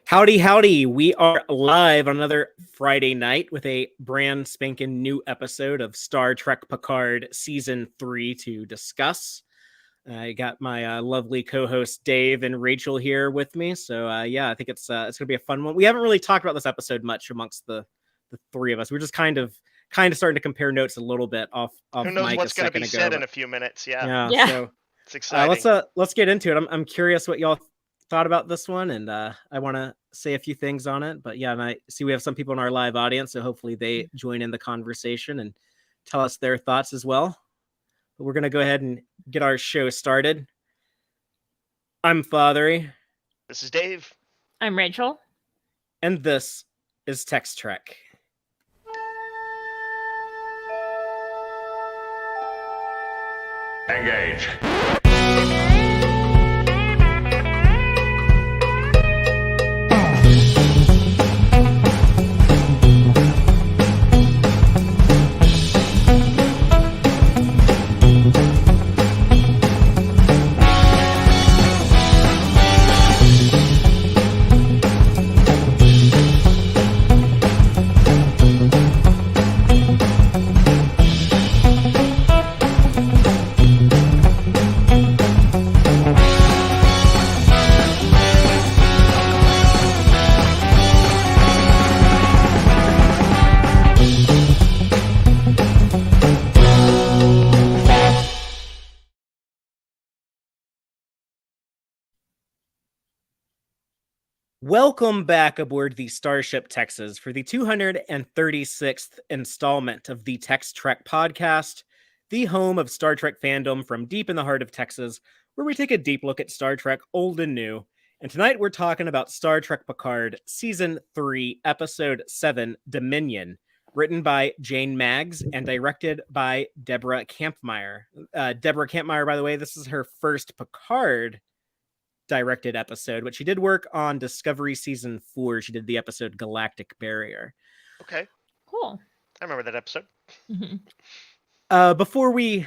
Howdy, howdy. We are live on another Friday night with a brand spanking new episode of Star Trek PICARD Season 3 to discuss. I got my lovely co-hosts Dave and Rachel here with me. So I think it's going to be a fun one. We haven't really talked about this episode much amongst the three of us. We're just kind of starting to compare notes a little bit off Who knows mic what's going to be said but in a few minutes? Yeah. So It's exciting. let's get into it. I'm curious what y'all thought about this one, and I want to say a few things on it. But yeah, and I see we have some people in our live audience, so hopefully they join in the conversation and tell us their thoughts as well. But we're gonna go ahead and get our show started. I'm Fathery. This is Dave. I'm Rachel. And this is Tex-Trek. Engage. Welcome back aboard the Starship Texas for the 236th installment of the Tex-Trek podcast, the home of Star Trek fandom from deep in the heart of Texas, where we take a deep look at Star Trek old and new. And tonight we're talking about Star Trek PICARD Season 3, Episode 7, Dominion, written by Jane Maggs and directed by Deborah Kampmeier. Deborah Kampmeier, by the way, this is her first PICARD directed episode, but she did work on Discovery Season 4. She did the episode Galactic Barrier. Okay. Cool. I remember that episode. Before we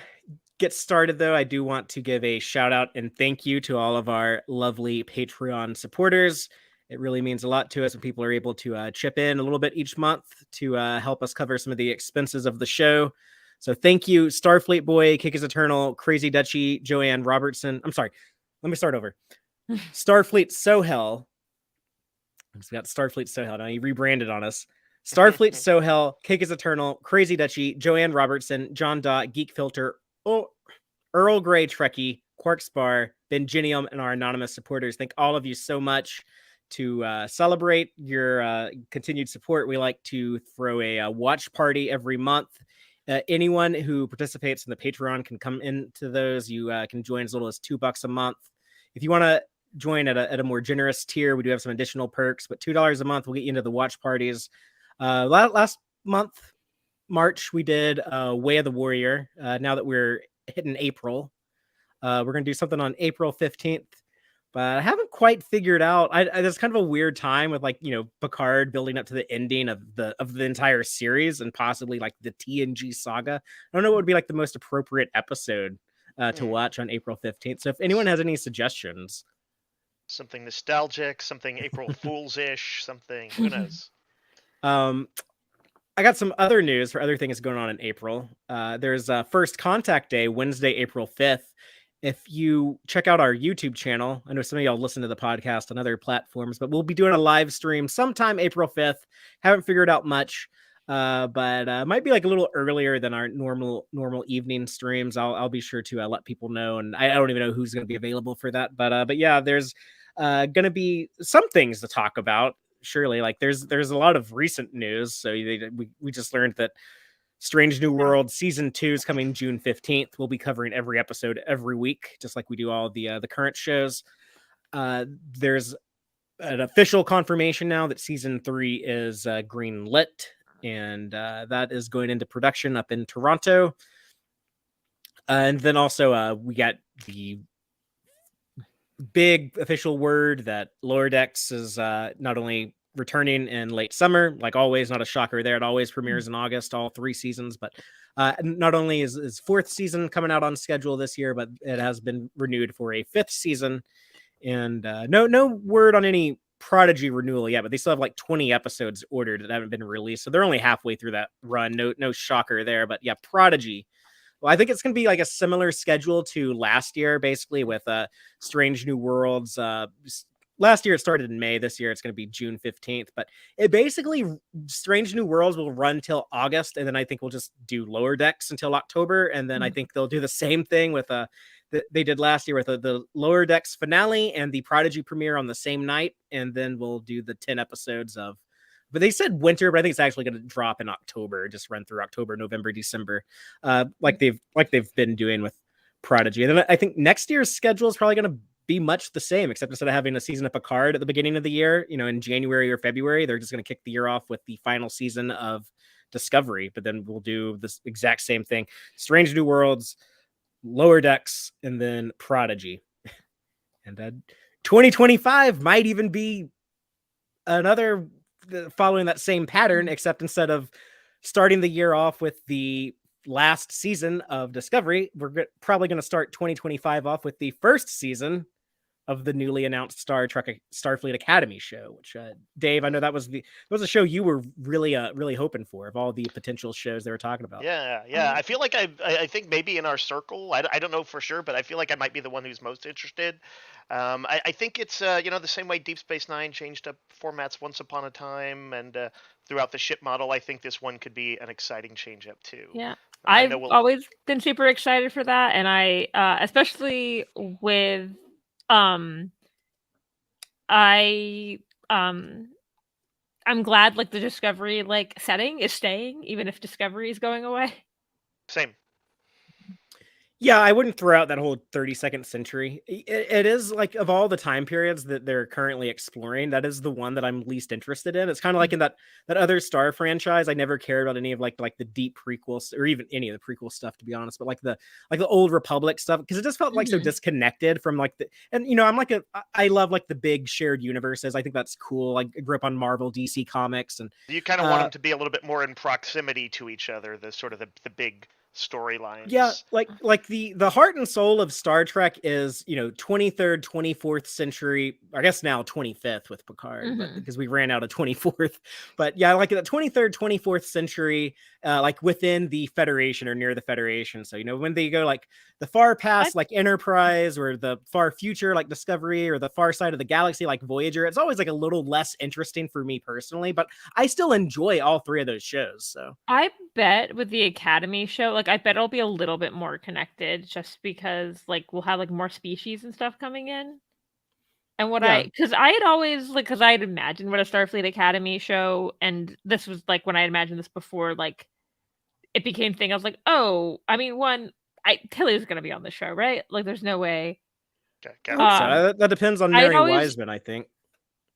get started, though, I do want to give a shout out and thank you to all of our lovely Patreon supporters. It really means a lot to us when people are able to chip in a little bit each month to help us cover some of the expenses of the show. So thank you, Starfleet Boy, Kick is Eternal, Crazy Dutchie, Joanne Robertson. I'm sorry. Let me start over. Starfleet Sohel. He's got Starfleet Sohel. Now he rebranded on us. Starfleet Sohel, Cake is Eternal, Crazy Dutchie, Joanne Robertson, John Dot, Geek Filter, Earl Grey Trekkie, Quark Spar, Benginium, and our anonymous supporters. Thank all of you so much. To celebrate your continued support, we like to throw a watch party every month. Anyone who participates in the Patreon can come into those. You can join as little as $2 a month. If you want to join at a more generous tier, we do have some additional perks, but $2 a month will get you into the watch parties. Last month, March, we did Way of the Warrior. Now that we're hitting April, we're going to do something on April 15th, but I haven't quite figured out. There's kind of a weird time with PICARD building up to the ending of the entire series and possibly like the TNG saga. I don't know what would be like the most appropriate episode to watch on April 15th. So if anyone has any suggestions. Something nostalgic, something April Fool's-ish, something, who knows? I got some other news for other things going on in April. There's First Contact Day, Wednesday, April 5th. If you check out our YouTube channel, I know some of y'all listen to the podcast on other platforms, but we'll be doing a live stream sometime April 5th. Haven't figured out much, but might be like a little earlier than our normal evening streams. I'll be sure to let people know, and I don't even know who's going to be available for that. But yeah, there's going to be some things to talk about. Surely, like there's a lot of recent news. So we just learned that Strange New World Season 2 is coming June 15th. We'll be covering every episode every week, just like we do all the current shows. There's an official confirmation now that Season 3 is green lit, and that is going into production up in Toronto. And then also we got the big official word that Lower Decks is not only returning in late summer, like always, not a shocker there. It always premieres in August, all 3 seasons. But not only is 4th season coming out on schedule this year, but it has been renewed for a 5th season. And no word on any Prodigy renewal yet, but they still have like 20 episodes ordered that haven't been released, so they're only halfway through that run. No shocker there, but yeah, Prodigy. Well, I think it's going to be like a similar schedule to last year, basically with Strange New Worlds. Last year it started in May. This year it's going to be June 15th. But it basically, Strange New Worlds will run till August, and then I think we'll just do Lower Decks until October, and then I think they'll do the same thing with they did last year with the Lower Decks finale and the Prodigy premiere on the same night, and then we'll do the 10 episodes of. But they said winter, but I think it's actually going to drop in October. Just run through October, November, December, like they've been doing with Prodigy. And then I think next year's schedule is probably going to be much the same, except instead of having a season of Picard at the beginning of the year, in January or February, they're just going to kick the year off with the final season of Discovery. But then we'll do this exact same thing: Strange New Worlds, Lower Decks, and then Prodigy. And 2025 might even be another following that same pattern, except instead of starting the year off with the last season of Discovery, we're probably going to start 2025 off with the first season of the newly announced Star Trek Starfleet Academy show, which Dave, I know that was a show you were really hoping for, of all the potential shows they were talking about. Yeah. I feel like I think maybe in our circle, I don't know for sure, but I feel like I might be the one who's most interested. I think it's the same way Deep Space Nine changed up formats once upon a time, and throughout the ship model, I think this one could be an exciting change up too. Yeah. I've always been super excited for that, and I especially with I'm glad like the Discovery like setting is staying, even if Discovery is going away. Same. Yeah, I wouldn't throw out that whole 32nd century. It is like, of all the time periods that they're currently exploring, that is the one that I'm least interested in. It's kind of like in that other Star franchise. I never cared about any of like the deep prequels, or even any of the prequel stuff, to be honest. But like the old Republic stuff, because it just felt like so disconnected from like I love like the big shared universes. I think that's cool. I grew up on Marvel, DC comics, and you kind of want them to be a little bit more in proximity to each other. The sort of the big storylines. Yeah, like the heart and soul of Star Trek is 23rd, 24th century. I guess now 25th with Picard, but because we ran out of 24th. But yeah, like the 23rd, 24th century, like within the Federation or near the Federation. So when they go like the far past, like Enterprise, or the far future, like Discovery, or the far side of the galaxy, like Voyager, it's always like a little less interesting for me personally. But I still enjoy all three of those shows. So I bet with the Academy show, like I bet it'll be a little bit more connected, just because like we'll have like more species and stuff coming in. And because I had always because I had imagined what a Starfleet Academy show, and this was like when I had imagined this before, like it became thing. I was like, oh, I mean, Tilly's gonna be on the show, right? Like, there's no way. So that depends on Mary Wiseman, I think.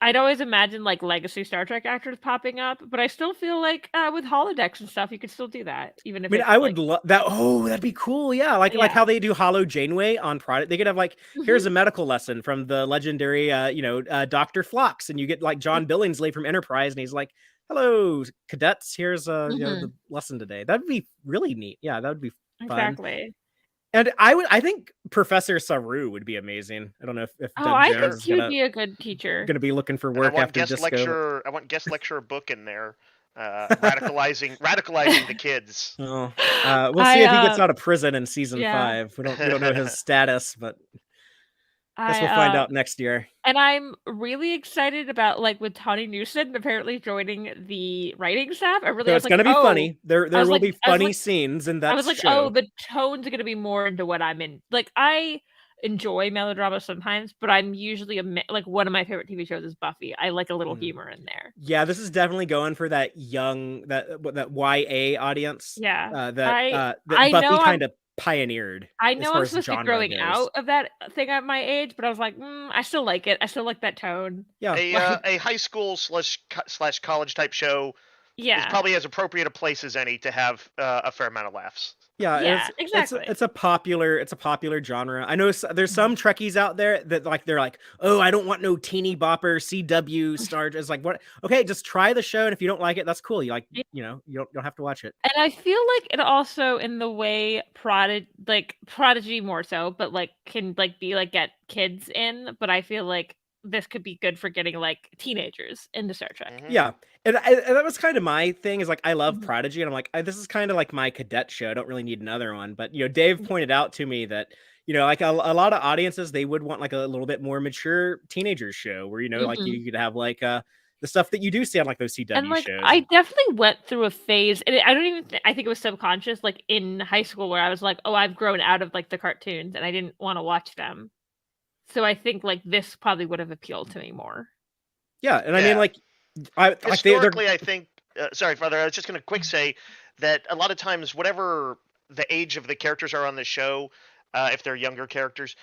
I'd always imagined like legacy Star Trek actors popping up, but I still feel like with holodecks and stuff, you could still do that, even if I would love that. Oh, that'd be cool. Yeah, like how they do Hollow Janeway on Product. They could have like, here's a medical lesson from the legendary, Dr. Phlox, and you get like John Billingsley from Enterprise, and he's like, "Hello, cadets. Here's the lesson today." That'd be really neat. Yeah, that would be fun. Exactly. And I think Professor Saru would be amazing. I don't know if I think he would be a good teacher. Going to be looking for work after Disco. I want guest lecturer book in there, radicalizing the kids. We'll see if he gets out of prison in season 5. We don't know his status, but I guess we'll find out next year. And I'm really excited about like with Tawny Newson apparently joining the writing staff. It's going to be funny. There will be funny scenes in that show. I was like, oh, the tone's going to be more into what I'm in. Like, I enjoy melodrama sometimes, but I'm usually like one of my favorite TV shows is Buffy. I like a little humor in there. Yeah, this is definitely going for that young that YA audience. Yeah, that Buffy kind of pioneered. I know I'm supposed to be growing out of that thing at my age, but I was like, I still like it. I still like that tone. Yeah, a high school slash college type show. Is probably as appropriate a place as any to have a fair amount of laughs. Yeah, exactly. It's a popular genre. I know there's some Trekkies out there that they're like, oh, I don't want no teeny bopper CW star. It's like, what? Okay, just try the show, and if you don't like it, that's cool. You you don't have to watch it. And I feel like it also, in the way Prodigy more so, but like can like be like get kids in. But I feel like this could be good for getting like teenagers into Star Trek. Yeah, and that was kind of my thing. Is like I love Mhm. Prodigy, and I'm like, this is kind of like my cadet show. I don't really need another one. But Dave pointed out to me that like a lot of audiences, they would want like a little bit more mature teenagers show where like Mhm. you could have like the stuff that you do see on like those CW And like shows. I definitely went through a phase, and I don't even I think it was subconscious, like in high school, where I was like, oh, I've grown out of like the cartoons, and I didn't want to watch them. So I think like this probably would have appealed to me more. Yeah, and I mean like historically, I think. Sorry, Father. I was just going to quick say that a lot of times, whatever the age of the characters are on the show, if they're younger characters,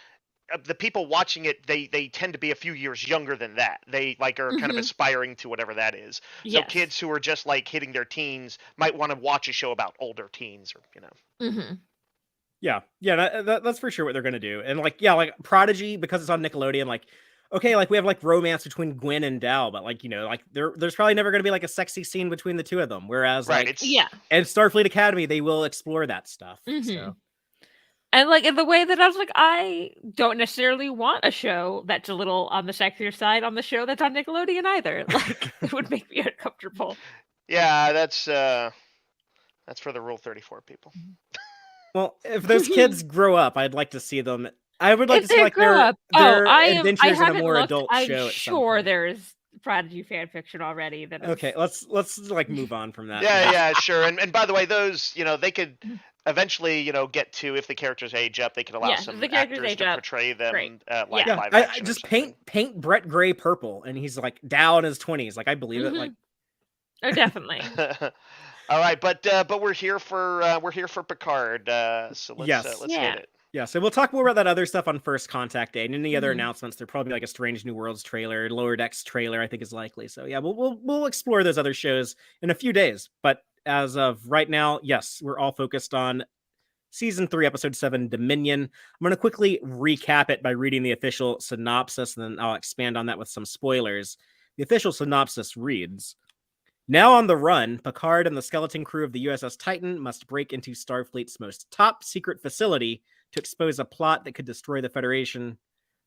the people watching it, they tend to be a few years younger than that. They like are kind of aspiring to whatever that is. So kids who are just like hitting their teens might want to watch a show about older teens, or Yeah, that's for sure what they're gonna do. And like Prodigy, because it's on Nickelodeon, like okay, like we have like romance between Gwen and Dal, but like like there's probably never gonna be like a sexy scene between the two of them. Whereas and Starfleet Academy, they will explore that stuff. So. And like in the way that I was like, I don't necessarily want a show that's a little on the sexier side on the show that's on Nickelodeon either. Like it would make me uncomfortable. Yeah, that's for the Rule 34 people. Well, if those kids grow up, I'd like to see them. I would like to see like their adventures in a more adult show. I'm sure there's Prodigy fan fiction already. That is... Okay, let's like move on from that. Yeah, sure. And by the way, those they could eventually get to, if the characters age up, they could allow some actors to portray them like live action. I just paint Brett Gray purple, and he's like down in his 20s. Like I believe it. Like oh, definitely. All right, but we're here for Picard. So let's hit it. Yeah, so we'll talk more about that other stuff on First Contact Day, and any other announcements. There'll probably be like a Strange New Worlds trailer, Lower Decks trailer, I think is likely. So yeah, we'll explore those other shows in a few days. But as of right now, yes, we're all focused on Season 3, Episode 7, Dominion. I'm going to quickly recap it by reading the official synopsis, and then I'll expand on that with some spoilers. The official synopsis reads, now on the run, Picard and the skeleton crew of the USS Titan must break into Starfleet's most top secret facility to expose a plot that could destroy the Federation.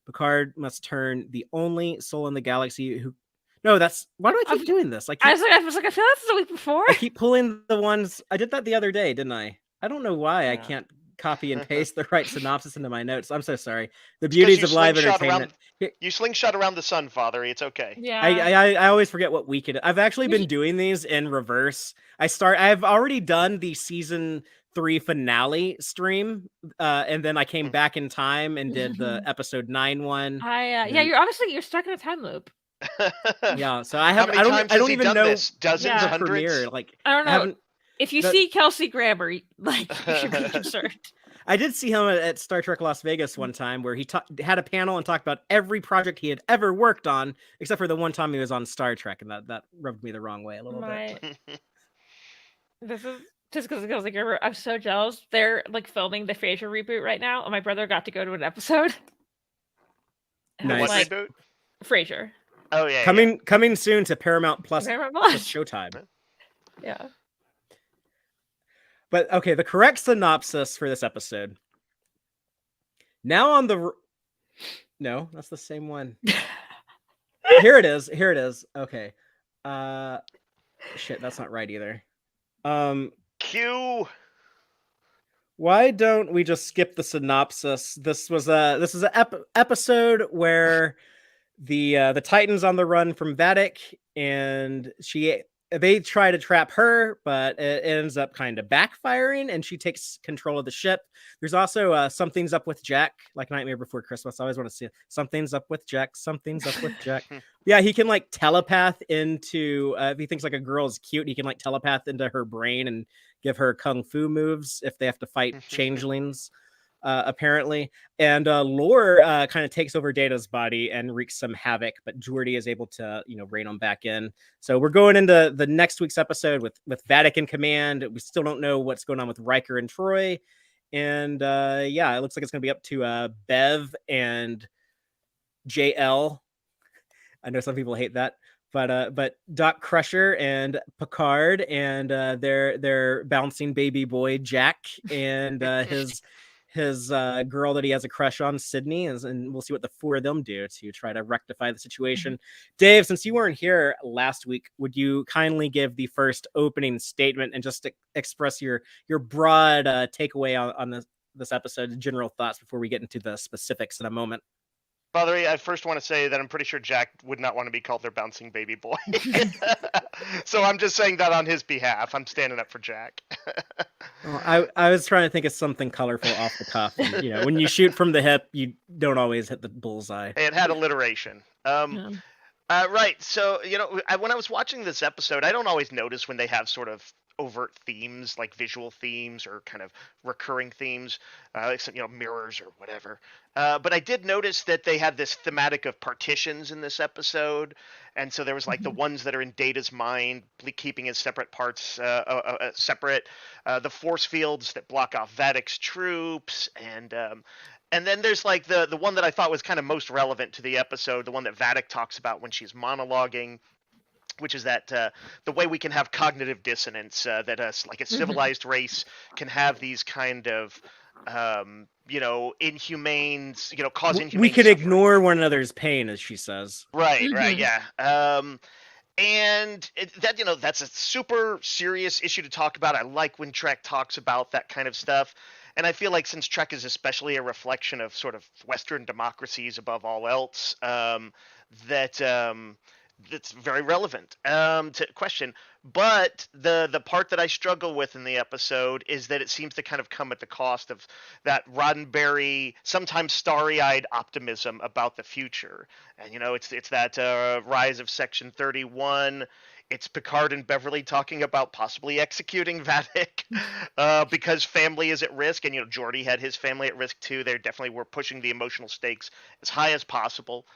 Picard must turn the only soul in the galaxy who... No, that's... Why do I keep doing this? I was like, I feel like this is a week before. I keep pulling the ones... I did that the other day, didn't I? I don't know why I can't copy and paste the right synopsis into my notes. I'm so sorry. The beauties of live entertainment. You slingshot around the sun, Father. It's okay. Yeah. I always forget what week it is. I've actually been doing these in reverse. I've already done the Season 3 finale stream, and then I came back in time and did the Episode 9 one. You're stuck in a time loop. Yeah, so I don't even know this? Dozens, hundreds. Premiere. Like I don't know. If you see Kelsey Grammer, like you should be concerned. I did see him at Star Trek Las Vegas one time where he had a panel and talked about every project he had ever worked on, except for the one time he was on Star Trek, and that rubbed me the wrong way a little bit. This is just because Kelsey Grammer. I'm so jealous. They're like filming the Frasier reboot right now, and my brother got to go to an episode. Nice. What reboot? Frasier. Oh yeah. Coming soon to Paramount Plus Showtime. Yeah. But okay, the correct synopsis for this episode. Now on the... No, that's the same one. Here it is. Okay. Shit, that's not right either. Q. Why don't we just skip the synopsis? This is an episode where the Titan's on the run from Vadic, and they try to trap her, but it ends up kind of backfiring, and she takes control of the ship. There's also Something's Up with Jack, like Nightmare Before Christmas. I always want to see Something's Up with Jack. Something's Up with Jack. Yeah, he can like telepath into, if he thinks like a girl's cute, he can like telepath into her brain and give her kung fu moves if they have to fight changelings. Apparently, and Lore kind of takes over Data's body and wreaks some havoc, but Geordi is able to rein him back in. So we're going into the next week's episode with Vadic in command. We still don't know what's going on with Riker and Troy, and it looks like it's going to be up to Bev and JL. I know some people hate that, but Doc Crusher and Picard and their bouncing baby boy Jack and his girl that he has a crush on, Sydney, and we'll see what the four of them do to try to rectify the situation. Dave, since you weren't here last week, would you kindly give the first opening statement and just express your broad takeaway on this episode, general thoughts, before we get into the specifics in a moment? By the way, I first want to say that I'm pretty sure Jack would not want to be called their bouncing baby boy. So I'm just saying that on his behalf. I'm standing up for Jack. Well, I was trying to think of something colorful off the cuff. And, when you shoot from the hip, you don't always hit the bullseye. It had alliteration. Right. So, when I was watching this episode, I don't always notice when they have sort of overt themes, like visual themes or kind of recurring themes, like some, mirrors or whatever. But I did notice that they had this thematic of partitions in this episode. And so there was like the ones that are in Data's mind, keeping as separate parts, separate, the force fields that block off Vadic's troops, and then there's like the one that I thought was kind of most relevant to the episode, the one that Vadic talks about when she's monologuing, which is that the way we can have cognitive dissonance, that us, like a civilized race, can have these kind of inhumane, cause inhumane we could suffering. ignore one another's pain, as she says. Right, yeah. And that's a super serious issue to talk about. I like when Trek talks about that kind of stuff. And I feel like since Trek is especially a reflection of sort of Western democracies above all else, that's very relevant to question. But the part that I struggle with in the episode is that it seems to kind of come at the cost of that Roddenberry, sometimes starry-eyed optimism about the future. And it's that rise of Section 31. It's Picard and Beverly talking about possibly executing Vadic because family is at risk, and Geordi had his family at risk too. They definitely were pushing the emotional stakes as high as possible.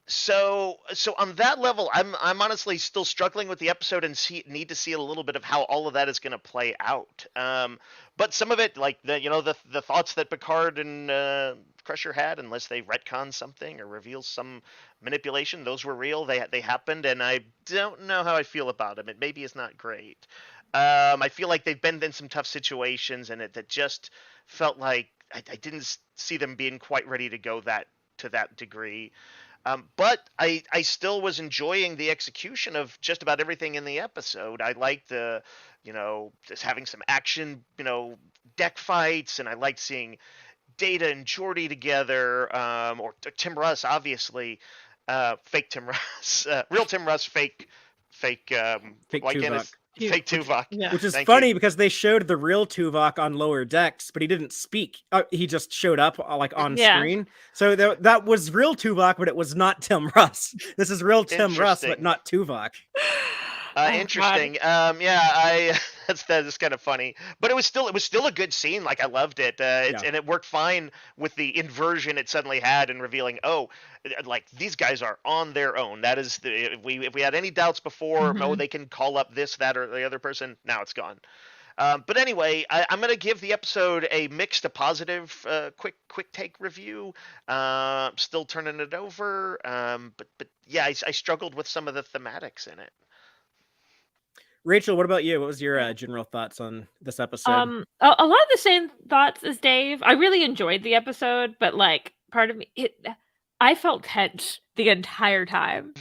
So on that level, I'm honestly still struggling with the episode and need to see a little bit of how all of that is going to play out. But some of it, like the thoughts that Picard and Crusher had, unless they retcon something or reveal some manipulation, those were real. They happened, and I don't know how I feel about them. It maybe is not great. I feel like they've been in some tough situations, and that just felt like I didn't see them being quite ready to go to that degree. But I still was enjoying the execution of just about everything in the episode. I liked just having some action, deck fights, and I liked seeing Data and Geordi together, or Tim Russ, obviously, fake Tim Russ, real Tim Russ, fake Tuvok. Fake Tuvok. Yeah. Which is Thank funny you. because they showed the real Tuvok on lower decks, but he didn't speak. He just showed up on screen. So that was real Tuvok, but it was not Tim Russ. This is real Tim Russ, but not Tuvok. Interesting. That's kind of funny, but it was still a good scene. Like, I loved it. And it worked fine with the inversion it suddenly had and revealing, like, these guys are on their own. That is if we had any doubts before, they can call up this, that, or the other person. Now it's gone. But anyway, I'm going to give the episode a mixed to positive, quick take review. Still turning it over. But yeah, I struggled with some of the thematics in it. Rachel, what about you? What was your general thoughts on this episode? A lot of the same thoughts as Dave. I really enjoyed the episode, but like part of me, I felt tense the entire time.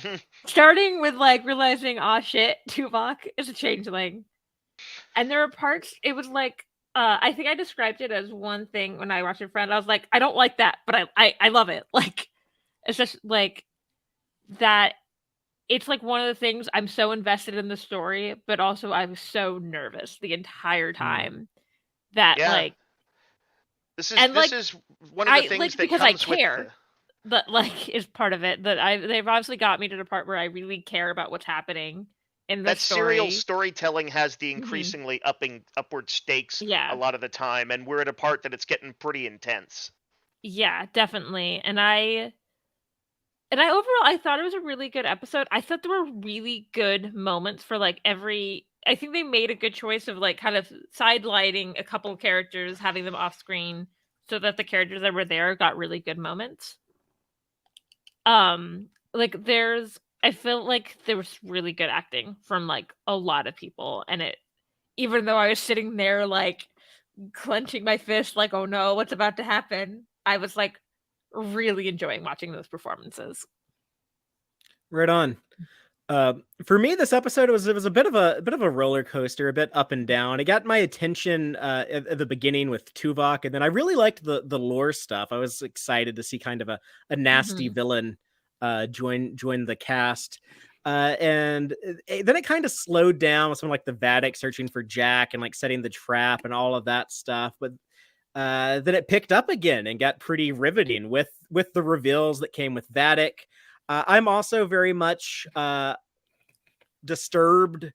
Starting with like realizing, shit, Tuvok is a changeling. And there were parts, it was like, I think I described it as one thing when I watched it friend. I was like, I don't like that, but I love it. Like, it's just like that. It's like one of the things I'm so invested in the story, but also I was so nervous the entire time that like this is one of the things that because comes I care with that like is part of it, that they've obviously got me to the part where I really care about what's happening in the story. Serial storytelling has the increasingly upward stakes a lot of the time, and we're at a part that it's getting pretty intense. Yeah, definitely. And I overall, I thought it was a really good episode. I thought there were really good moments for like I think they made a good choice of like kind of sidelighting a couple of characters, having them off screen so that the characters that were there got really good moments. Like I feel like there was really good acting from like a lot of people, and even though I was sitting there like clenching my fist, like, oh no, what's about to happen? I was like really enjoying watching those performances. Right on. For me, this episode it was a bit of a roller coaster, a bit up and down. It got my attention at the beginning with Tuvok, and then I really liked the lore stuff. I was excited to see kind of a nasty villain join the cast. And then it kind of slowed down with something like the Vadic searching for Jack and like setting the trap and all of that stuff. But then it picked up again and got pretty riveting with the reveals that came with Vadic. I'm also very much disturbed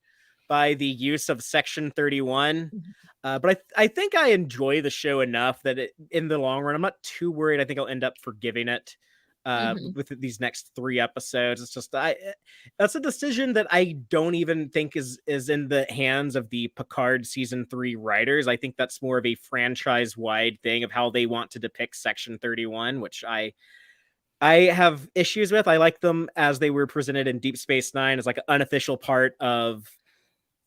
by the use of Section 31. But I think I enjoy the show enough that in the long run, I'm not too worried. I think I'll end up forgiving it with these next 3 episodes. It's just that's a decision that I don't even think is in the hands of the Picard season 3 writers. I think that's more of a franchise-wide thing of how they want to depict Section 31, which I have issues with. I like them as they were presented in Deep Space Nine as like an unofficial part of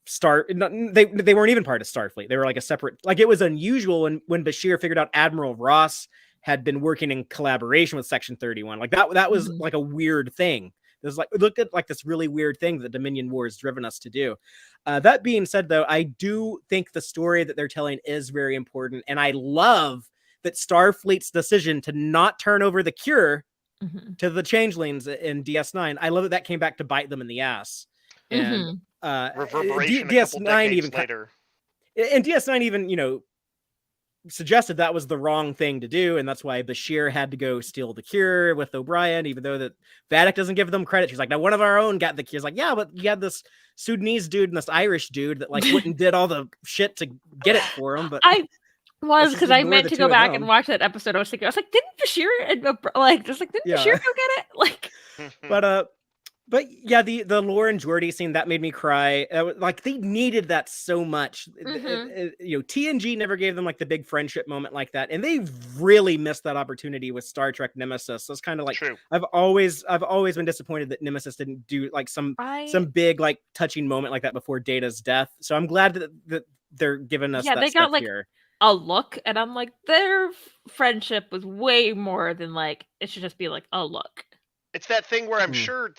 they weren't even part of Starfleet. They were like a separate, like it was unusual when Bashir figured out Admiral Ross had been working in collaboration with Section 31. Like that was like a weird thing. There's like, look at like this really weird thing that Dominion War has driven us to do. That being said, though, I do think the story that they're telling is very important. And I love that Starfleet's decision to not turn over the cure to the changelings in DS9. I love that came back to bite them in the ass. And reverberation DS9 even later. And DS9 even, suggested that was the wrong thing to do, and that's why Bashir had to go steal the cure with O'Brien, even though that Vadic doesn't give them credit. She's like, now one of our own got the cure. It's like, yeah, but you had this Sudanese dude and this Irish dude that like went and did all the shit to get it for him. But because I meant to go back and watch that episode. I was like, didn't Bashir didn't Bashir go get it? Like, but yeah, the Lore and Geordi scene that made me cry. Like they needed that so much. TNG never gave them like the big friendship moment like that, and they really missed that opportunity with Star Trek Nemesis. So it's kind of like True. I've always been disappointed that Nemesis didn't do like some big like touching moment like that before Data's death. So I'm glad that they're giving us that they stuff got like here. A look, and I'm like, their friendship was way more than like it should just be like a look. It's that thing where I'm sure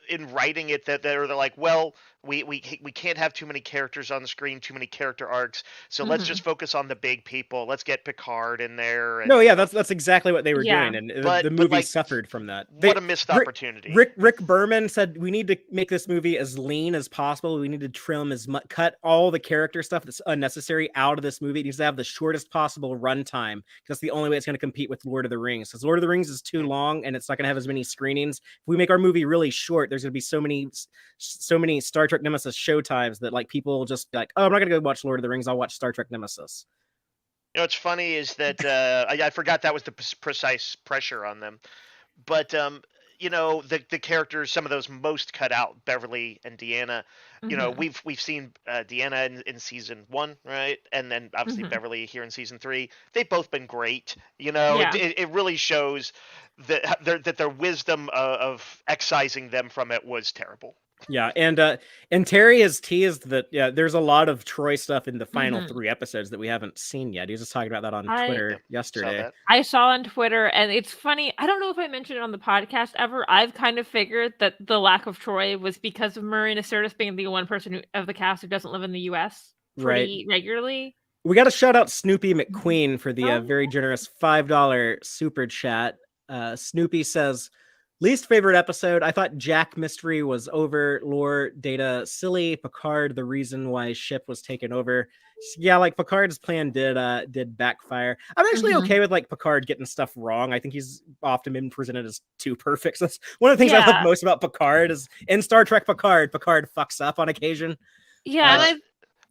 in writing it that they're like, well, we can't have too many characters on the screen, too many character arcs, so let's just focus on the big people. Let's get Picard in there. And, that's exactly what they were doing, and the movie suffered from that. What a missed opportunity. Rick Berman said we need to make this movie as lean as possible. We need to trim cut all the character stuff that's unnecessary out of this movie. It needs to have the shortest possible runtime, because that's the only way it's going to compete with Lord of the Rings. Because Lord of the Rings is too long, and it's not going to have as many screenings. If we make our movie really short, there's going to be so many Star Trek Nemesis showtimes that like people just be like, oh, I'm not gonna go watch Lord of the Rings, I'll watch Star Trek Nemesis. What's funny is that I forgot that was the precise pressure on them, but the characters, some of those most cut out, Beverly and Deanna. We've seen Deanna in season 1, right, and then obviously Beverly here in season 3. They've both been great. It really shows that their wisdom of excising them from it was terrible. Yeah, and Terry has teased that there's a lot of Troy stuff in the final 3 episodes that we haven't seen yet. He was just talking about that on Twitter yesterday. I saw on Twitter, and it's funny. I don't know if I mentioned it on the podcast ever. I've kind of figured that the lack of Troy was because of Murray Nacertis being the one person of the cast who doesn't live in the U.S. pretty regularly. We got to shout out Snoopy McQueen for the very generous $5 super chat. Snoopy says, least favorite episode, I thought Jack mystery was over. Lore, Data silly. Picard, the reason why his ship was taken over. Yeah, like Picard's plan did backfire. I'm actually okay with like Picard getting stuff wrong. I think he's often been presented as too perfect. So that's one of the things I love most about Picard is in Star Trek Picard fucks up on occasion. Yeah, and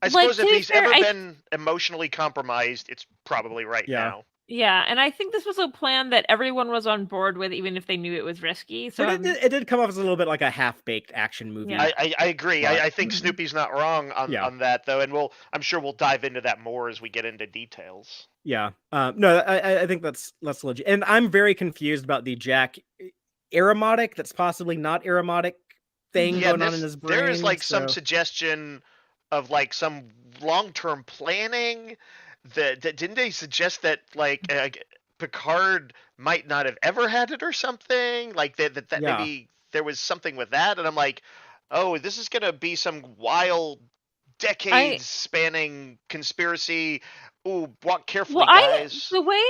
I suppose if he's ever been emotionally compromised, it's probably right now. Yeah, and I think this was a plan that everyone was on board with, even if they knew it was risky. So it did come off as a little bit like a half-baked action movie. Yeah. I agree. I think Snoopy's not wrong on that, though, and I'm sure we'll dive into that more as we get into details. Yeah. No, I think that's legit. And I'm very confused about the Jack aromatic that's possibly not aromatic thing going on in his brain. There is like some suggestion of like some long-term planning. didn't they suggest that like Picard might not have ever had it or something? Like that Yeah. maybe there was something with that, and I'm like, oh, this is gonna be some wild decades spanning conspiracy. Ooh, walk carefully, guys. The way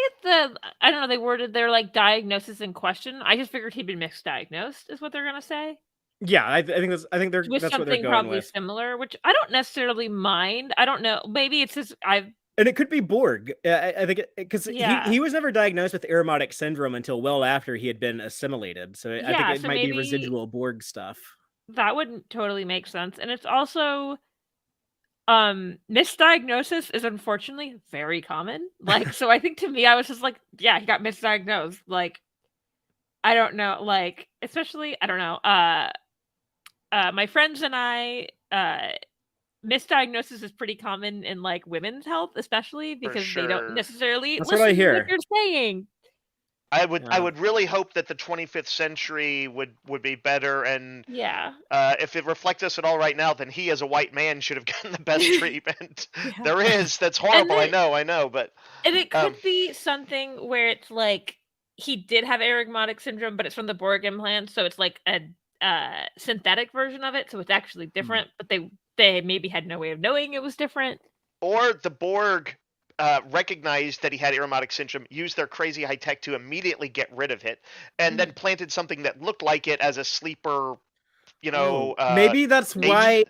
I don't know, they worded their like diagnosis in question, I just figured he'd been misdiagnosed, is what they're gonna say. Yeah, I think With that's what they're something going probably with. similar, which I don't necessarily mind. I don't know. Maybe it's just And it could be Borg. I think because he was never diagnosed with aromatic syndrome until well after he had been assimilated. So I think it so might be maybe residual Borg stuff. that would totally make sense. And it's also misdiagnosis is unfortunately very common. Like, so I think to me, I was just like, yeah, he got misdiagnosed. Like, I don't know, like, especially, I don't know, my friends and I, misdiagnosis is pretty common in like women's health, especially because they don't necessarily That's what listen I to hear. what you're saying. I would really hope that the 25th century would be better, and if it reflects us at all right now, then he as a white man should have gotten the best treatment. There is. That's horrible. I know, but and it could be something where it's like he did have aromatic syndrome, but it's from the Borg implant, so it's like a synthetic version of it, so it's actually different. But they maybe had no way of knowing it was different. Or the Borg recognized that he had aromatic syndrome, used their crazy high tech to immediately get rid of it, and then planted something that looked like it as a sleeper. Maybe that's why.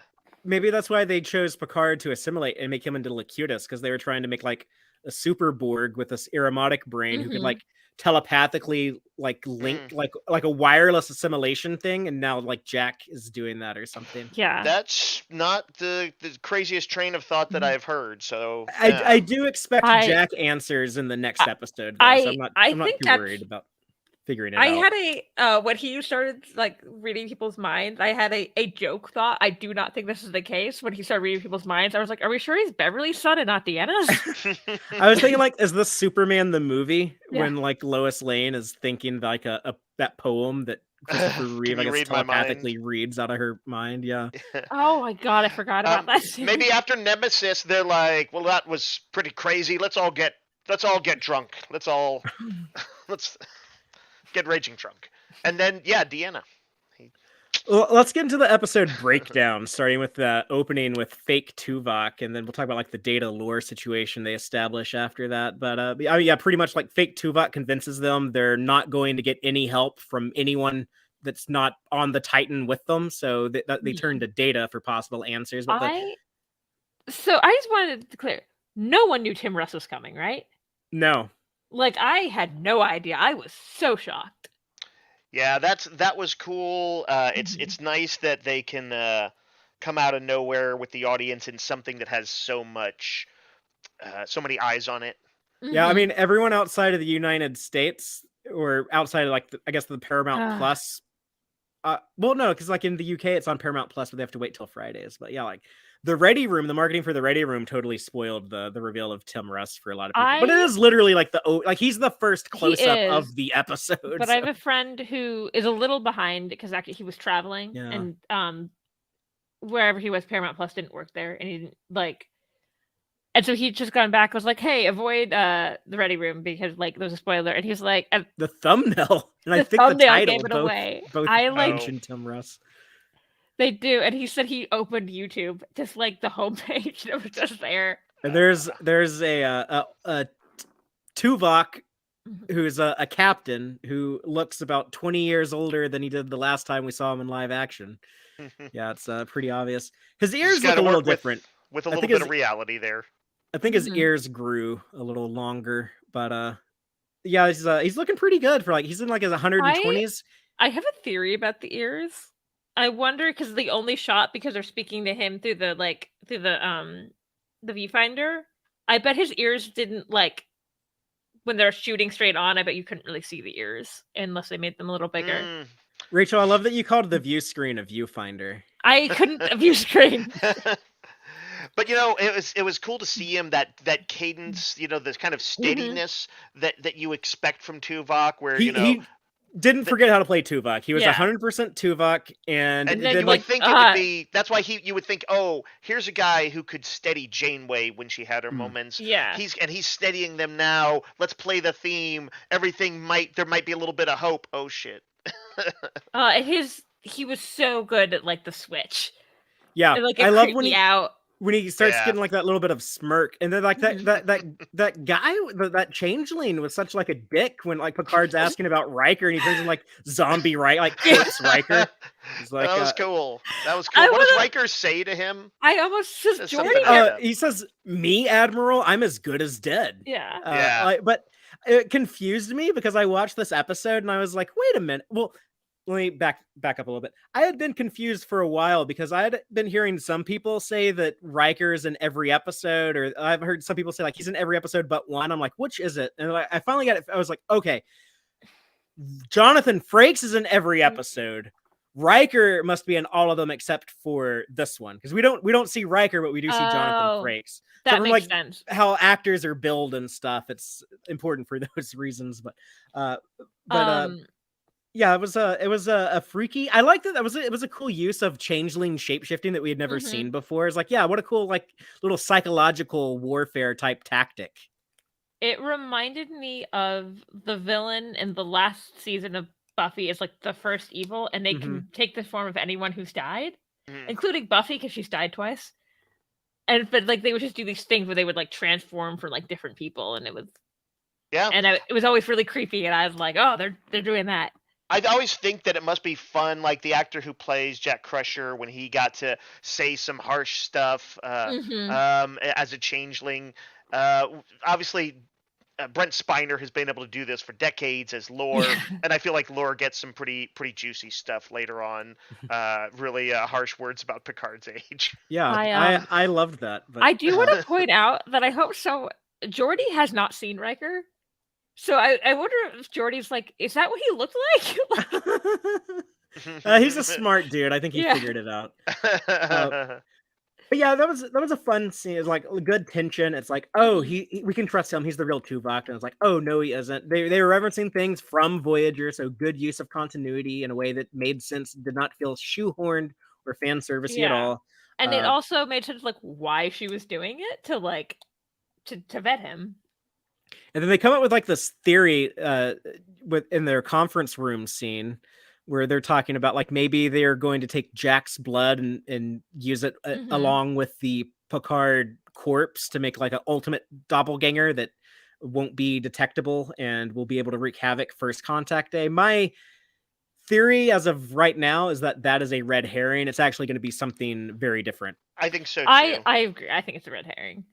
Maybe that's why they chose Picard to assimilate and make him into Locutus, because they were trying to make like a super Borg with this aromatic brain who could like telepathically like link like a wireless assimilation thing, and now like Jack is doing that or something. Yeah, that's not the craziest train of thought that I've heard. So I do expect Jack answers in the next episode, though, so I'm not too worried about figuring it out. I had when he started like reading people's minds, I had a joke thought. I do not think this is the case. When he started reading people's minds, I was like, are we sure he's Beverly's son and not Deanna's? I was thinking, like, is this Superman the movie when like Lois Lane is thinking like that poem that Christopher Reeve, I guess, telepathically reads out of her mind? Yeah. Oh my god, I forgot about that scene. Maybe after Nemesis, they're like, well, that was pretty crazy. Let's all get drunk. Let's get raging drunk. And then Deanna. Well, let's get into the episode breakdown, starting with the opening with fake Tuvok, and then we'll talk about like the data lore situation they establish after that. But pretty much like fake Tuvok convinces them they're not going to get any help from anyone that's not on the Titan with them, so they turn to Data for possible answers. But I just wanted to clear, no one knew Tim Russ was coming, right? No. Like, I had no idea. I was so shocked. Yeah, that was cool. It's nice that they can come out of nowhere with the audience in something that has so many eyes on it. Yeah, I mean, everyone outside of the United States, or outside of like the Paramount Plus. Well, no, because like in the UK it's on Paramount Plus, but they have to wait till Fridays. But yeah, like the Ready Room, the marketing for the Ready Room totally spoiled the reveal of Tim Russ for a lot of people. But it is literally like he's the first close up of the episode. But I have a friend who is a little behind because actually he was traveling and wherever he was, Paramount Plus didn't work there, and he didn't like. And so he'd just gone back, was like, hey, avoid the Ready Room because like there's a spoiler. And he's like, the thumbnail. And I think the title gave it away. Both mentioned Tim Russ. They do. And he said he opened YouTube, just like the homepage that was just there. And there's a Tuvok who's a captain who looks about 20 years older than he did the last time we saw him in live action. Yeah, it's pretty obvious. His ears look a little different. With a little bit of reality there. I think his ears grew a little longer, but he's looking pretty good for like he's in like his 120s. I have a theory about the ears. I wonder because the only shot because they're speaking to him through the viewfinder. I bet his ears didn't like when they're shooting straight on. I bet you couldn't really see the ears unless they made them a little bigger. Rachel, I love that you called the view screen a viewfinder. I couldn't view screen. But it was cool to see him that cadence, this kind of steadiness that you expect from Tuvok, where didn't forget how to play Tuvok. He was Yeah. 100% Tuvok, and And then you then would like think it would be. That's why you would think, oh, here's a guy who could steady Janeway when she had her moments. Yeah. He's steadying them now. Let's play the theme. There might be a little bit of hope. Oh shit. He was so good at like the switch. yeah, Like I it love creeped when me he out. when he starts Yeah. getting like that little bit of smirk, and then like that guy, that changeling was such like a dick when like Picard's asking about Riker, and he turns in like zombie like corpse Riker. He's like, that was cool. That was cool. What does Riker say to him? I almost says Says Geordi. something like that. he says, "Me, Admiral, I'm as good as dead." Yeah. Yeah. But it confused me because I watched this episode and I was like, wait a minute. Well, let me back up a little bit. I had been confused for a while because I had been hearing some people say that Riker's in every episode, or I've heard some people say like he's in every episode but one. I'm like, which is it? And I finally got it. I was like, okay, Jonathan Frakes is in every episode. Riker must be in all of them except for this one, because we don't see Riker, but we do see Jonathan Frakes. That So makes sense. How actors are billed and stuff, it's important for those reasons. Yeah, it was a freaky. I liked it. It was a cool use of changeling shapeshifting that we had never seen before. It's like, yeah, what a cool like little psychological warfare type tactic. It reminded me of the villain in the last season of Buffy is like the first evil, and they can take the form of anyone who's died, including Buffy because she's died twice. But like they would just do these things where they would like transform for like different people, and it was it was always really creepy, and I was like, oh, they're doing that. I always think that it must be fun, like the actor who plays Jack Crusher, when he got to say some harsh stuff as a changeling. Obviously, Brent Spiner has been able to do this for decades as Lore, and I feel like Lore gets some pretty juicy stuff later on. Really harsh words about Picard's age. Yeah, I loved that. But I do want to point out that I hope so. Geordi has not seen Riker. So I wonder if Geordi's like, is that what he looked like? He's a smart dude. I think he figured it out. But yeah, that was a fun scene. It's like good tension. It's like, oh, we can trust him. He's the real Tuvok. And it's like, oh no, he isn't. They were referencing things from Voyager, so good use of continuity in a way that made sense. Did not feel shoehorned or fan servicey at all. And it also made sense like why she was doing it to like to vet him. And then they come up with like this theory in their conference room scene where they're talking about like maybe they're going to take Jack's blood and use it along with the Picard corpse to make like an ultimate doppelganger that won't be detectable and will be able to wreak havoc first contact day. My theory as of right now is that is a red herring. It's actually going to be something very different. I think so too. I agree. I think it's a red herring.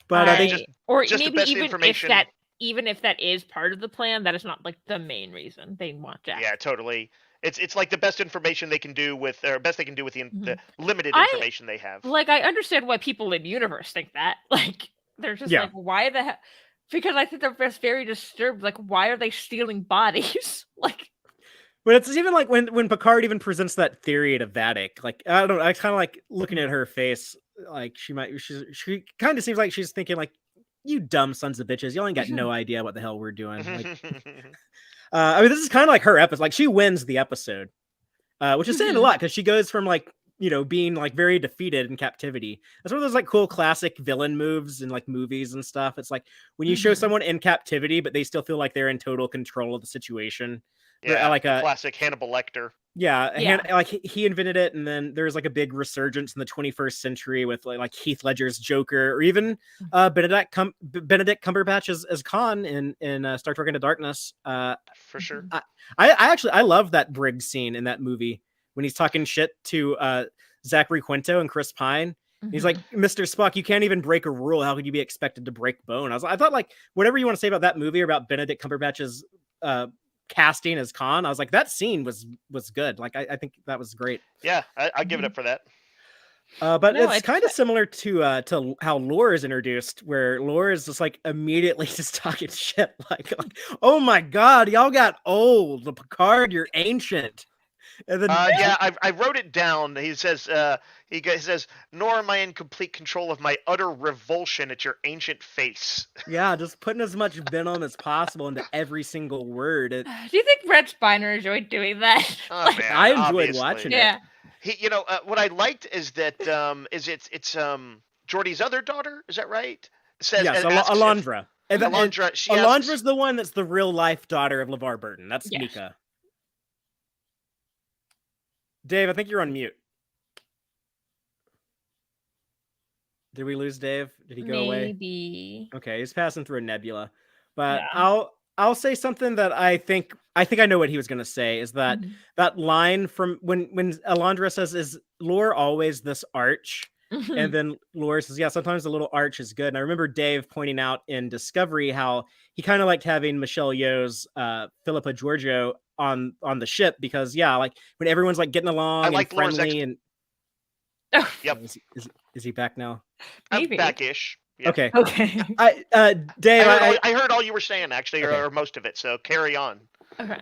But just maybe even if that is part of the plan, that is not like the main reason they want Jack. Yeah, totally. It's like the best information they can do with, or best they can do with the limited information they have. Like, I understand why people in universe think that. Like, they're just like, why the hell? Because I think they're just very disturbed. Like, why are they stealing bodies? Like, but it's even like when Picard even presents that theory to Vadic. Like, I don't know. I kind of like looking at her face. Like she kind of seems like she's thinking like, you dumb sons of bitches, y'all ain't got no idea what the hell we're doing. Like, I mean, this is kind of like her episode. Like she wins the episode, which is saying a lot because she goes from like, you know, being like very defeated in captivity. That's one of those like cool classic villain moves in like movies and stuff. It's like when you show someone in captivity, but they still feel like they're in total control of the situation. Yeah, like a classic Hannibal Lecter. Yeah, like he invented it, and then there's like a big resurgence in the 21st century with like Heath Ledger's Joker, or even Benedict Cumberbatch as Khan in Star Trek Into Darkness. For sure. I love that Briggs scene in that movie when he's talking shit to Zachary Quinto and Chris Pine. He's like, Mr. Spock, you can't even break a rule. How could you be expected to break bone? I thought like whatever you want to say about that movie or about Benedict Cumberbatch's casting as Khan, I was like, that scene was good. Like I think that was great. Yeah, I give it up for that. But no, it's kind of similar to how Lore is introduced, where Lore is just like immediately just talking shit, like oh my god, y'all got old. The Picard, you're ancient. And then Yeah, I wrote it down. He says, he says, nor am I in complete control of my utter revulsion at your ancient face. yeah, just putting as much venom as possible into every single word. Do you think Brett Spiner enjoyed doing that? Oh man, I enjoyed obviously. watching it. Yeah. He, what I liked is that it's Geordi's other daughter. Is that right? Says Yes, asks if- Alondra. And Alondra. She Alondra's asks, the one that's the real life daughter of LeVar Burton. That's Yes. Mika. Dave, I think you're on mute. Did we lose Dave? Did he go away? Maybe. Okay, he's passing through a nebula. But Yeah. I'll say something that I think I know what he was gonna say, is that Mhm. that line from when Alondra says, "Is lore always this arch?" Mhm. And then Lore says, "Yeah, sometimes a little arch is good." And I remember Dave pointing out in Discovery how he kind of liked having Michelle Yeoh's Philippa Giorgio on the ship, because yeah, like when everyone's like getting along and like Lore's friendly and Oh, Yep. is he back now? maybe. back-ish. Yeah. Okay. Okay. Dave, I heard all you were saying actually, Okay. or most of it. So carry on. Okay.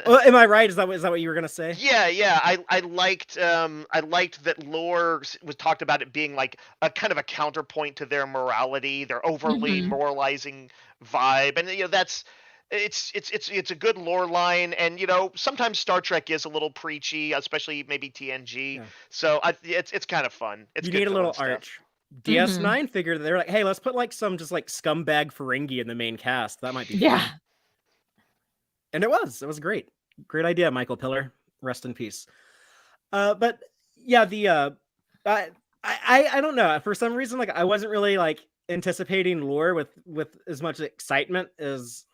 well, am I right? Is that what you were gonna say? Yeah. I liked that Lore was talked about it being like a kind of a counterpoint to their morality, their overly Mhm. moralizing vibe, and that's it's a good lore line, and sometimes Star Trek is a little preachy, especially maybe TNG. Yeah. So it's kind of fun. It's You good need a little stuff. arch. DS9 figured they're like, hey, let's put like some just like scumbag Ferengi in the main cast. That might be Yeah. fun. And it was great. Great idea, Michael Piller. Rest in peace. But yeah, I don't know. For some reason, like I wasn't really like anticipating Lore with as much excitement as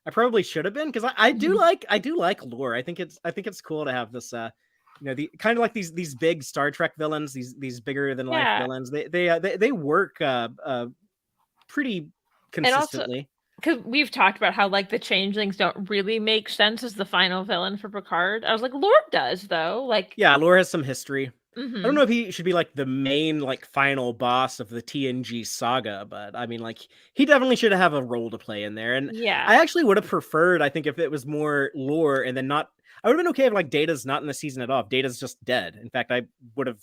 I probably should have been, because I do like Lore. I think it's cool to have this the kind of like these big Star Trek villains, these bigger than life Yeah. villains. They work pretty consistently. Because we've talked about how like the changelings don't really make sense as the final villain for Picard. I was like, Lord does though. Like, Yeah, Lore has some history. I don't mhm. know if he should be like the main like final boss of the TNG saga, but I mean like he definitely should have a role to play in there. And Yeah. I actually would have preferred, I think, if it was more Lore and then not. I would have been okay if like Data's not in the season at all. If Data's just dead. In fact, I would have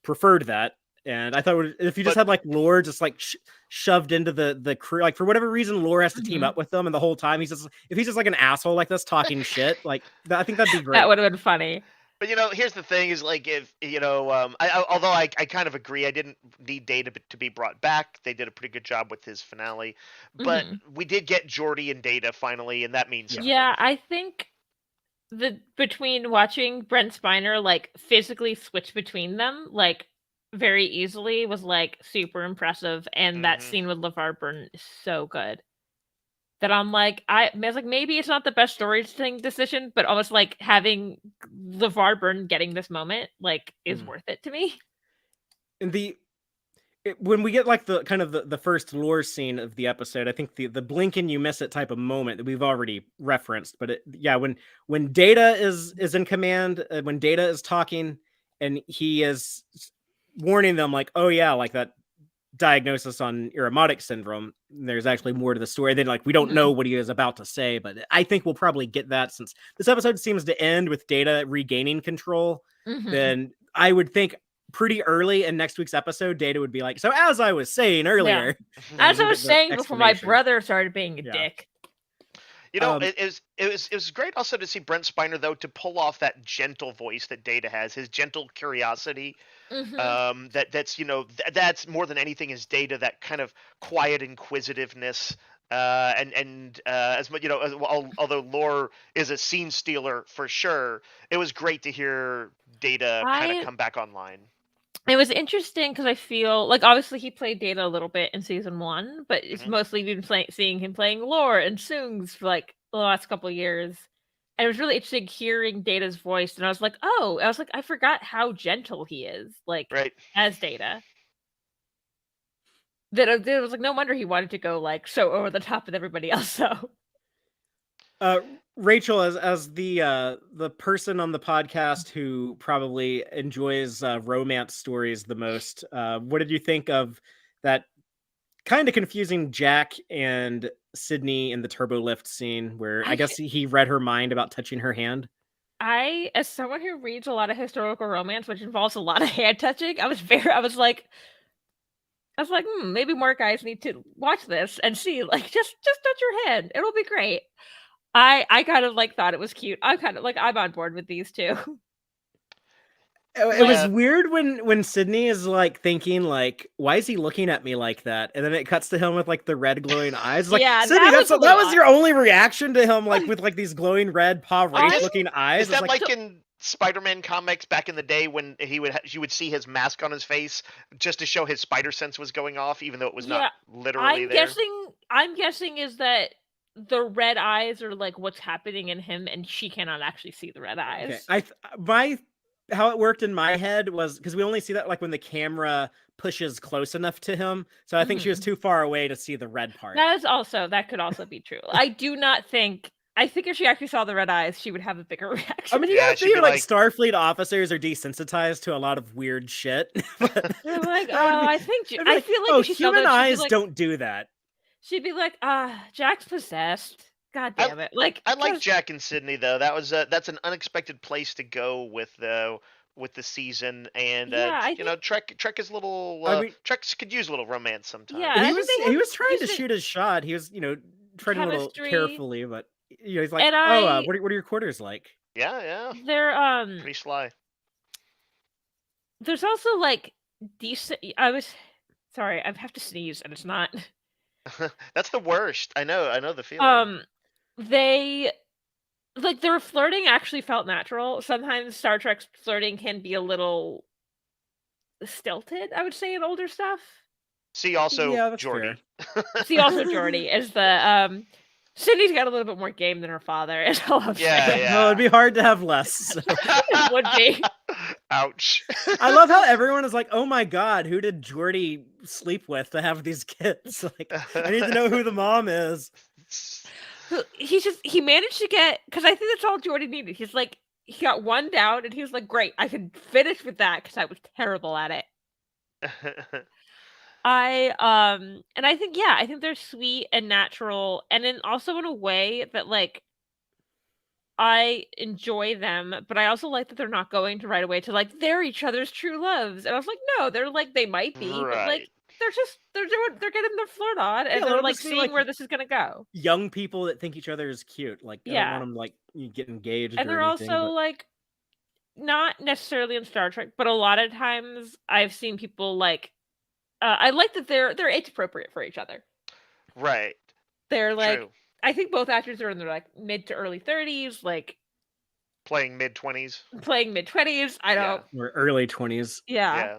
preferred that. And I thought if you just had like Lore just like shoved into the crew, like for whatever reason, Lore has to team up with them, and the whole time if he's just like an asshole like this talking shit, like I think that'd be great. That would have been funny. But here's the thing: is like if although I kind of agree, I didn't need Data to be brought back. They did a pretty good job with his finale, but we did get Geordi and Data finally, and that means something. Yeah, I think between watching Brent Spiner like physically switch between them like very easily was like super impressive, and that scene with LeVar Burton is so good. That I'm like, I was like, maybe it's not the best storytelling decision, but almost like having LeVar Burton getting this moment like is worth it to me. And when we get like the kind of the first Lore scene of the episode, I think the blink and you miss it type of moment that we've already referenced. But when Data is in command, when Data is talking and he is warning them like, oh yeah, like that diagnosis on Irumodic syndrome, there's actually more to the story. Then like we don't know what he is about to say, but I think we'll probably get that, since this episode seems to end with Data regaining control. Then I would think pretty early in next week's episode, Data would be like, so as I was saying earlier, as I was saying before my brother started being a dick. It was great also to see Brent Spiner though to pull off that gentle voice that Data has, his gentle curiosity. That's more than anything is Data, that kind of quiet inquisitiveness. And as much although Lore is a scene stealer for sure, it was great to hear Data kind of come back online. It was interesting because I feel like obviously he played Data a little bit in season 1, but it's mostly been seeing him playing Lore and Soongs for like the last couple of years. And it was really interesting hearing Data's voice, and I was like, I forgot how gentle he is, like as Data. That it was like no wonder he wanted to go like so over the top with everybody else. So, Rachel, as the person on the podcast who probably enjoys romance stories the most, what did you think of that kind of confusing Jack and Sydney in the turbo lift scene where I guess he read her mind about touching her hand? as someone who reads a lot of historical romance, which involves a lot of hand touching, I was like, maybe more guys need to watch this and see, like, just touch your hand. It'll be great. I kind of like thought it was cute. I'm kind of like I'm on board with these two. It was weird when Sydney is like thinking like, why is he looking at me like that? And then it cuts to him with like the red glowing eyes. Like, Yeah, Sydney, that was your only reaction to him, like with like these glowing red race looking eyes. Is that like in Spider-Man comics back in the day when you would see his mask on his face just to show his spider sense was going off, even though it was not literally there? I'm guessing is that the red eyes are like what's happening in him, and she cannot actually see the red eyes. Okay. How it worked in my head was because we only see that like when the camera pushes close enough to him. So I think she was too far away to see the red part. That could also be true. I think if she actually saw the red eyes, she would have a bigger reaction. I mean, you gotta figure like Starfleet officers are desensitized to a lot of weird shit. They're like, I feel like if she human eyes don't do that. She'd be like, Jack's possessed. God damn it! I like Jack and Sydney though. That's an unexpected place to go with the season, and Trek is a little. Trek could use a little romance sometimes. Yeah, he was trying to shoot his shot. He was treading a little carefully, but he's like, what are your quarters like? Yeah. They're pretty sly. There's also like decent. Sorry, I have to sneeze, and it's not. That's the worst. I know the feeling. Their flirting actually felt natural. Sometimes Star Trek's flirting can be a little stilted, I would say, in older stuff. See also Geordi. See also Geordi is the Sydney's got a little bit more game than her father, is all I'm saying. Yeah. No, it'd be hard to have less. So. It would be. Ouch. I love how everyone is like, oh my god, who did Geordi sleep with to have these kids? Like, I need to know who the mom is. He managed to get, because I think that's all Geordi needed. He's like, he got one down, and he was like, great, I can finish with that, because I was terrible at it. I think they're sweet and natural, and then also in a way that like I enjoy them, but I also like that they're not going to right away to like they're each other's true loves. And I was like, no, they're like they might be, but like they're getting their flirt on, and they're like seeing where this is gonna go. Young people that think each other is cute, like I don't want them like you get engaged. And they're also like not necessarily in Star Trek, but a lot of times I've seen people like. I like that they're age appropriate for each other. Right. They're like, true. I think both actors are in their like mid to early 30s, like playing mid 20s. I don't. Or early 20s. Yeah.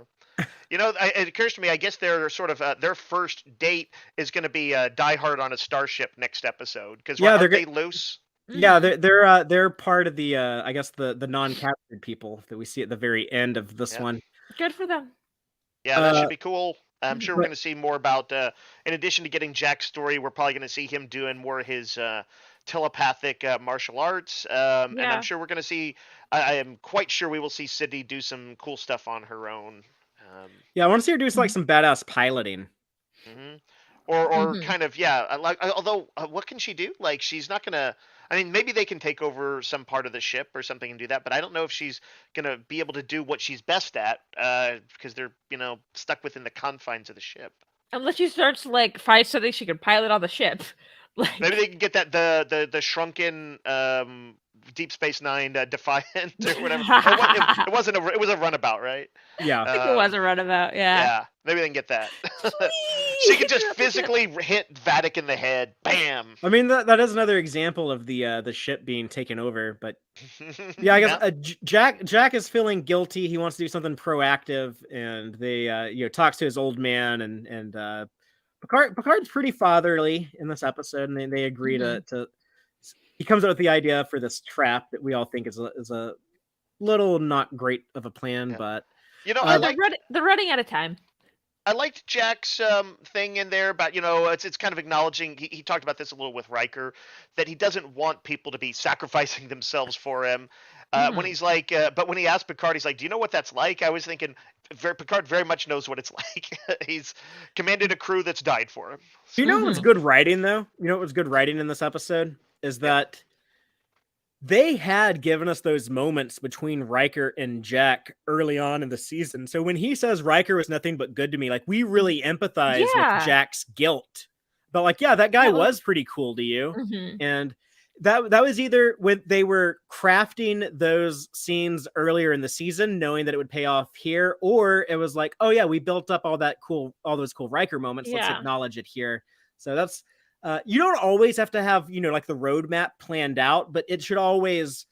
It occurs to me, I guess they're sort of their first date is going to be Die Hard on a starship next episode because aren't they loose? Yeah, they're part of the I guess the non-captured people that we see at the very end of this one. Good for them. Yeah, that should be cool. I'm sure we're going to see more about, in addition to getting Jack's story, we're probably going to see him doing more of his telepathic martial arts. And I'm sure we're going to see, I am quite sure we will see Sydney do some cool stuff on her own. I want to see her do like some badass piloting. Or kind of, although what can she do? Like, she's not going to, I mean, maybe they can take over some part of the ship or something and do that, but I don't know if she's going to be able to do what she's best at because they're, stuck within the confines of the ship. Unless she starts to, like, find something she can pilot on the ship. Like... Maybe they can get that, the shrunken Deep Space Nine Defiant or whatever. It was a runabout, right? Yeah. I think it was a runabout, Yeah, maybe they can get that. She can just physically hit Vadic in the head. Bam! I mean, that is another example of the ship being taken over, but I guess Jack is feeling guilty. He wants to do something proactive, and they talks to his old man, and Picard's pretty fatherly in this episode, and they agree to he comes up with the idea for this trap that we all think is a little not great of a plan, but they're running out of time. I liked Jack's thing in there about, it's kind of acknowledging, he talked about this a little with Riker, that he doesn't want people to be sacrificing themselves for him. When he's like, but when he asked Picard, he's like, do you know what that's like? I was thinking Picard very much knows what it's like. He's commanded a crew that's died for him. Do you know what's good writing, though? You know what was good writing in this episode? Is that they had given us those moments between Riker and Jack early on in the season. So when he says Riker was nothing but good to me, like we really empathize with Yeah. Jack's guilt. But like, yeah, that guy That was- was pretty cool to you. Mhm. And that was either when they were crafting those scenes earlier in the season, knowing that it would pay off here, or it was like, oh yeah, we built up all those cool Riker moments. Let's Yeah. acknowledge it here. So that's you don't always have to have, like the roadmap planned out, but it should always,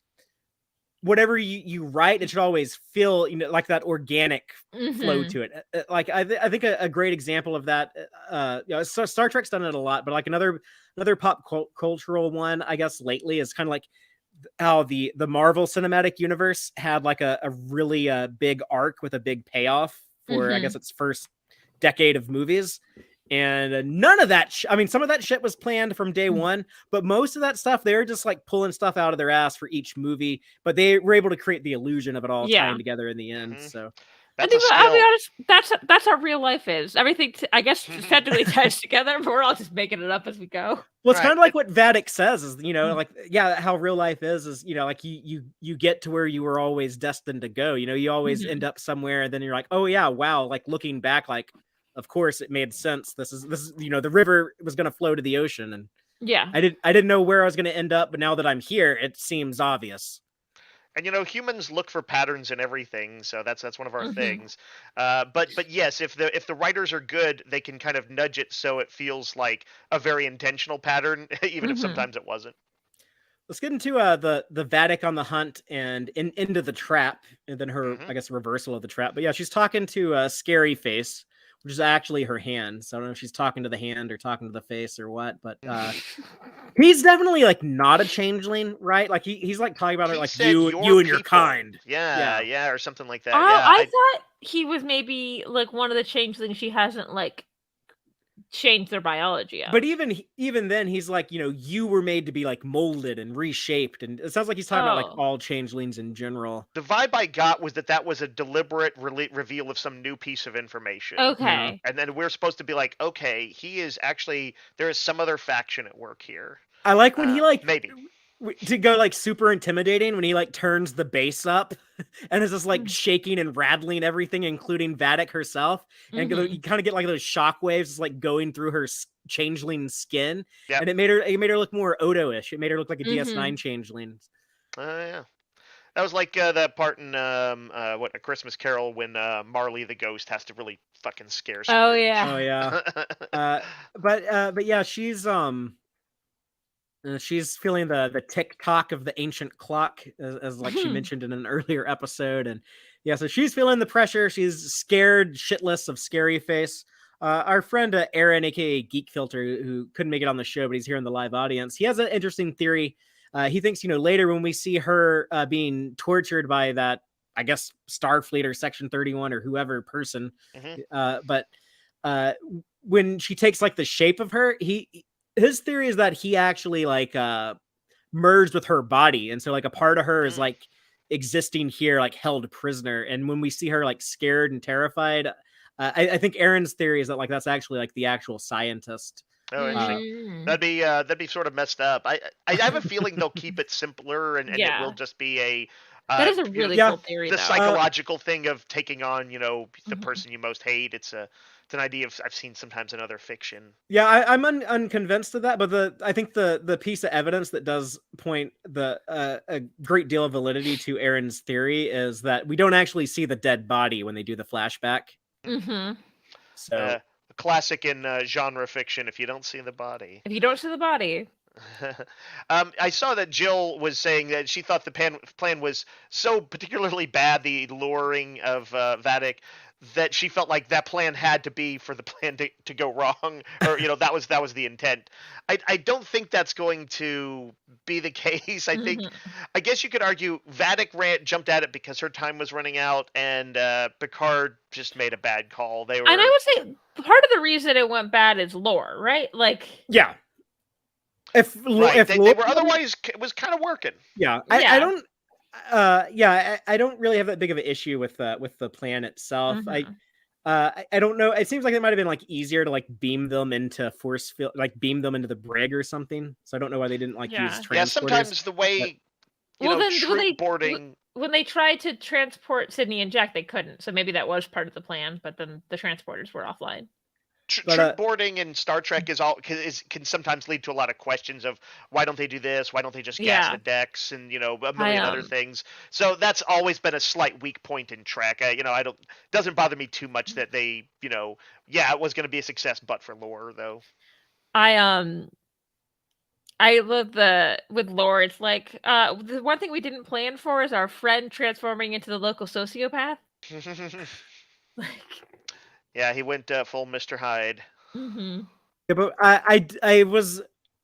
whatever you write, it should always feel, like that organic flow Mhm. to it. Like I think a great example of that, Star Trek's done it a lot, but like another pop cultural one, I guess lately, is kind of like how the Marvel Cinematic Universe had like a really big arc with a big payoff for, I Mhm. guess, its first decade of movies. And none of that, I mean, some of that shit was planned from day one, but most of that stuff, they were just like pulling stuff out of their ass for each movie, but they were able to create the illusion of it all Yeah. tying together in the end. Mhm. So That's a I'll be skill. honest, that's how real life is. Everything, I guess, technically ties together, but we're all just making it up as we go. well, it's Right. kind of like what Vadic says is, like, yeah, how real life is, like you get to where you were always destined to go. You always Mhm. end up somewhere, and then you're like, oh yeah, wow. Like looking back, like, of course it made sense. This is, the river was going to flow to the ocean, and Yeah. I didn't know where I was going to end up, but now that I'm here, it seems obvious. And humans look for patterns in everything, so that's one of our Mhm. things. But yes, if the writers are good, they can kind of nudge it so it feels like a very intentional pattern, even if Mhm. sometimes it wasn't. Let's get into the Vadic on the hunt and into the trap, and then her, Mhm. I guess, reversal of the trap. But yeah, she's talking to Scary Face, which is actually her hand. So I don't know if she's talking to the hand or talking to the face or what. But he's definitely like not a changeling, right? Like he's like talking about her He like said you your and your people. kind. Yeah, or something like that. Oh, Yeah, I thought he was maybe like one of the changelings she hasn't like changed their biology of. But even then, he's like, you were made to be like molded and reshaped, and it sounds like he's talking about like Oh. all changelings in general. the vibe I got was that was a deliberate reveal of some new piece of information. Okay. And then we're supposed to be like, okay, he is actually, there is some other faction at work here. I like when he like maybe to go like super intimidating when he like turns the bass up and is just like shaking and rattling everything, including Vadic herself, and you kind of get like those shock waves just like going through her changeling skin, Yep. and it made her look more Odo-ish. It made her look like a Mhm. DS9 changeling. Yeah. That was like that part in what, A Christmas Carol, when Marley the ghost has to really fucking scare Scrooge. Oh yeah. Oh yeah. But yeah, she's feeling the tick-tock of the ancient clock, as like she mentioned in an earlier episode. And yeah, so she's feeling the pressure. She's scared shitless of Scary Face. Our friend Aaron, aka Geek Filter, who couldn't make it on the show, but he's here in the live audience, he has an interesting theory. He thinks, later when we see her being tortured by that, I guess, Starfleet or Section 31 or whoever person, but when she takes like the shape of her, his theory is that he actually like merged with her body, and so like a part of her is like existing here, like held prisoner. And when we see her like scared and terrified, I think Aaron's theory is that like that's actually like the actual scientist. Oh, interesting. That'd be sort of messed up. I have a feeling they'll keep it simpler, and it will just be a that is a really cool theory. The though. psychological thing of taking on, the person you most hate. It's an idea I've seen sometimes in other fiction. Yeah, I'm unconvinced of that, but I think the piece of evidence that does point a great deal of validity to Aaron's theory is that we don't actually see the dead body when they do the flashback. So a classic in genre fiction: if you don't see the body. If you don't see the body. I saw that Jill was saying that she thought the plan was so particularly bad, the luring of Vadic, that she felt like that plan had to be for the plan to go wrong, or that was the intent. I don't think that's going to be the case. I guess you could argue Vadic jumped at it because her time was running out, and Picard just made a bad call. And I would say part of the reason it went bad is lore, right? Like, yeah. If they were otherwise, it was kind of working. Yeah, I don't. I don't really have that big of an issue with the plan itself. I don't know. It seems like it might have been like easier to like beam them into force field, like beam them into the brig or something. So I don't know why they didn't like use transporters. Yeah, sometimes the way troop boarding. When they tried to transport Sydney and Jack, they couldn't. So maybe that was part of the plan, but then the transporters were offline. Troop boarding in Star Trek can sometimes lead to a lot of questions of why don't they do this? Why don't they just gas the decks and a million other things? So that's always been a slight weak point in Trek. Doesn't bother me too much that they it was going to be a success, but for lore though. I love with lore. It's like the one thing we didn't plan for is our friend transforming into the local sociopath. Yeah, he went full Mr. Hyde. Mm-hmm. Yeah, but I was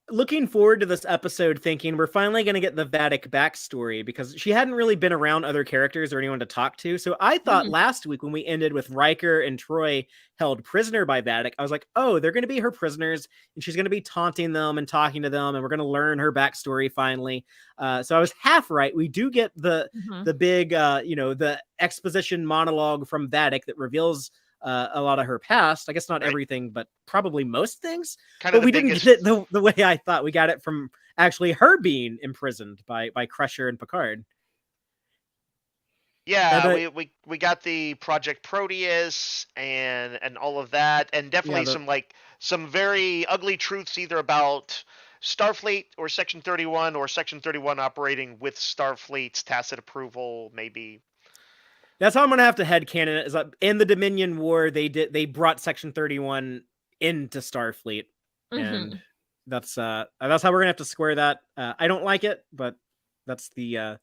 looking forward to this episode thinking we're finally going to get the Vadic backstory because she hadn't really been around other characters or anyone to talk to. So I thought last week when we ended with Riker and Troy held prisoner by Vadic, I was like, oh, they're going to be her prisoners and she's going to be taunting them and talking to them and we're going to learn her backstory finally. So I was half right. We do get the big, the exposition monologue from Vadic that reveals a lot of her past. I guess not everything, but probably most things. But we didn't get it the way I thought. We got it from actually her being imprisoned by Crusher and Picard. Yeah, we got the Project Proteus and all of that, and definitely some very ugly truths either about Starfleet or Section 31 or Section 31 operating with Starfleet's tacit approval, maybe. That's how I'm gonna have to headcanon it. Is that in the Dominion War they brought Section 31 into Starfleet, and that's how we're gonna have to square that. I don't like it, but that's the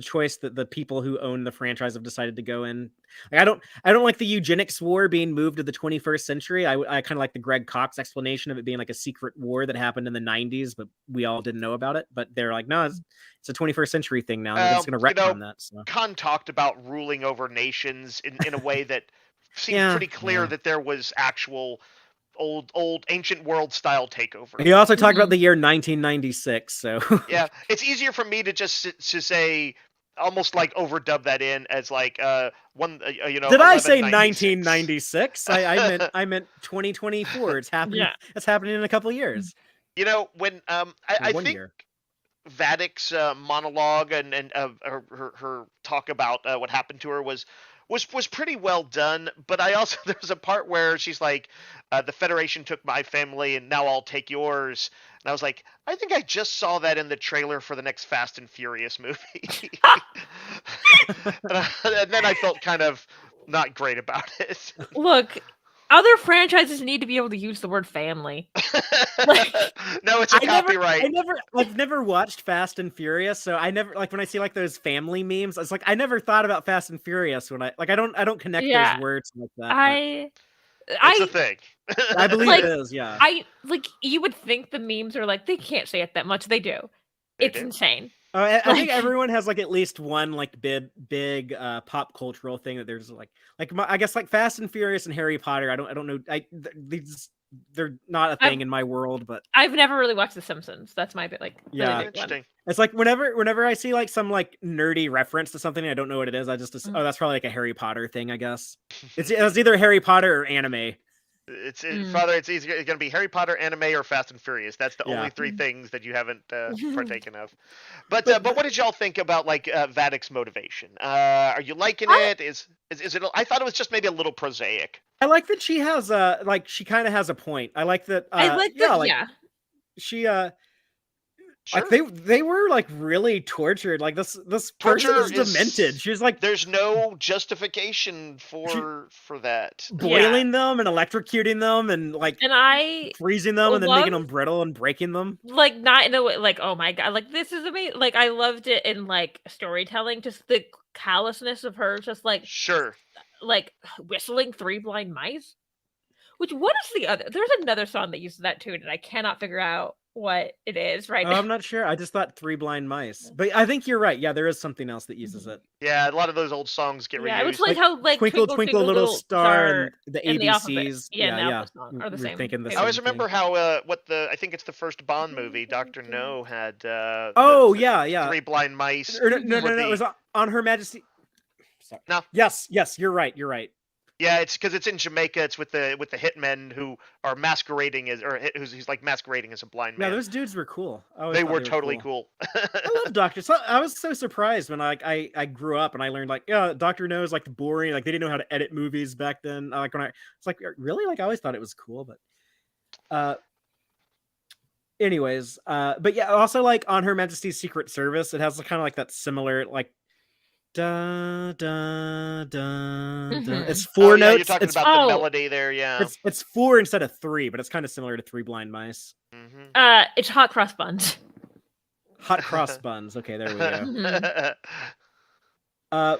choice that the people who own the franchise have decided to go in. Like, I don't like the eugenics war being moved to the 21st century. I kind of like the Greg Cox explanation of it being like a secret war that happened in the 90s, but we all didn't know about it. But they're like, no, it's a 21st century thing now. They're just going to retcon that. So. Khan talked about ruling over nations in a way that seemed pretty clear that there was actual old ancient world style takeover. He also talked about the year 1996. So yeah, it's easier for me to just to say almost like overdub that in as like Did I say 1996? I meant 2024. It's happening. Yeah. It's happening in a couple of years. When I think Vadic's monologue and her talk about what happened to her was pretty well done, but I also there's a part where she's like, the Federation took my family and now I'll take yours. And I was like, I think I just saw that in the trailer for the next Fast and Furious movie. and then I felt kind of not great about it. Look, other franchises need to be able to use the word family. No, it's a copyright. I've never watched Fast and Furious, so I never when I see those family memes, it's like I never thought about Fast and Furious when I don't connect those words like that. It's a thing. I believe it is, yeah. You would think the memes are they can't say it that much. They do. It's insane. I think everyone has at least one big pop cultural thing that there's I guess Fast and Furious and Harry Potter. I don't know. They're not a thing in my world, but I've never really watched The Simpsons. That's my bit really interesting. It's whenever I see some nerdy reference to something I don't know what it is, I just that's probably a Harry Potter thing. I guess it's either Harry Potter or anime. It's easy. It's gonna be Harry Potter, anime, or Fast and Furious. That's the only three things that you haven't partaken of. But what did y'all think about Vadic's motivation? Are you liking it? Is it? I thought it was just maybe a little prosaic. I like that she has she kind of has a point. I like that. She Sure. They were really tortured. This person is demented. She's there's no justification for that. Boiling them and electrocuting them and freezing them and then making them brittle and breaking them. Not in a way oh my god, this is amazing. I loved it in storytelling, just the callousness of her, just sure, whistling Three Blind Mice. Which what is the other? There's another song that uses that tune, and I cannot figure out what it is now. I'm not sure. I just thought Three Blind Mice, but I think you're right. Yeah, there is something else that uses it. Yeah, a lot of those old songs get reused. Yeah, it's how Twinkle Twinkle Little Star and the ABCs. Yeah, song are the same. I always remember how I think it's the first Bond movie, Dr. No had. Three Blind Mice. No, it was on Her Majesty. Sorry. No. Yes, you're right. Yeah, it's because it's in Jamaica. It's with the hitmen who are masquerading as, or he's like masquerading as a blind Yeah, man. those dudes were cool. I always They thought were they were totally cool. cool. I love Doctor. So I was so surprised when I grew up and I learned like, yeah, Doctor knows like the boring, like they didn't know how to edit movies back then. Like when it's like, really, like I always thought it was cool, but anyways, but yeah, also like on Her Majesty's Secret Service, it has kind of like that similar like da da da da. It's Oh four yeah, you're notes. talking It's about the melody there. Yeah, it's 4 instead of 3, but it's kind of similar to Three Blind Mice. It's hot cross buns. Hot cross buns. Okay, there we go. Mhm.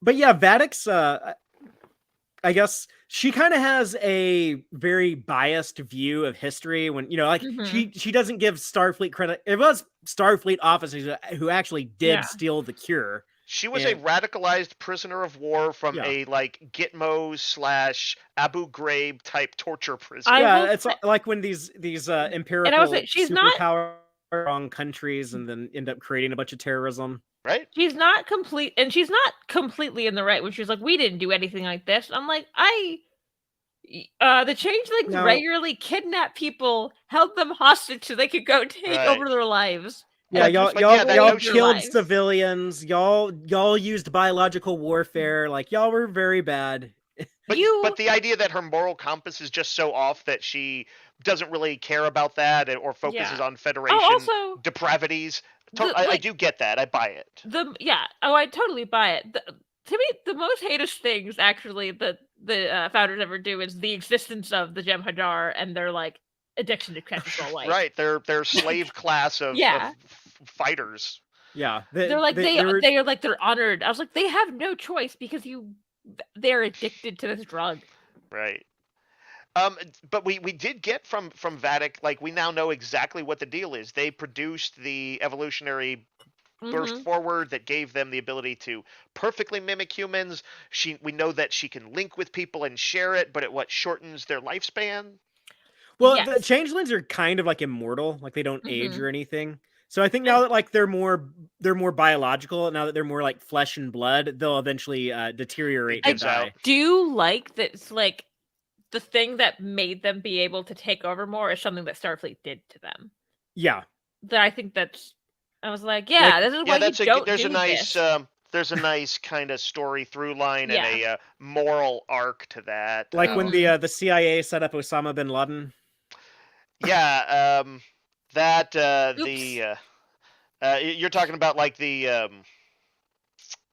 But yeah, Vadic's I guess she kind of has a very biased view of history when, you know, like Mhm. she doesn't give Starfleet credit. It was Starfleet officers who actually did Yeah. steal the cure. She was a radicalized prisoner of war from Yeah. a like Gitmo / Abu Ghraib type torture prison. Yeah, it's like when these empirical she's not superpower wrong countries and then end up creating a bunch of terrorism. Right? she's not completely in the right when she's like, we didn't do anything like this. I'm like, the changelings No. regularly kidnap people, held them hostage so they could go take over their lives. Yeah, and y'all their killed lives. civilians. Y'all used biological warfare. Like y'all were very bad. But the idea that her moral compass is just so off that she doesn't really care about that or focuses on Federation depravities. I do get that. I buy it. I totally buy it. To me, the most heinous things actually that the founders ever do is the existence of the Jem'Hadar and their like addiction to sexual life. Right, they're slave class of fighters. Yeah, they're honored. I was like, they have no choice because they're addicted to this drug. Right. But we did get from Vadic, like we now know exactly what the deal is. They produced the evolutionary burst forward that gave them the ability to perfectly mimic humans. We know that she can link with people and share it, but it shortens their lifespan. Well, the changelings are kind of like immortal, like they don't age or anything. So I think now that like they're more biological, now that they're more like flesh and blood, they'll eventually deteriorate and die. Do you like that? It's like the thing that made them be able to take over more is something that Starfleet did to them. Yeah, that I think I was like, this is why you don't there's do a nice this. There's a nice kind of story through line and a moral arc to that. Like when the CIA set up Osama bin Laden. Yeah, you're talking about like the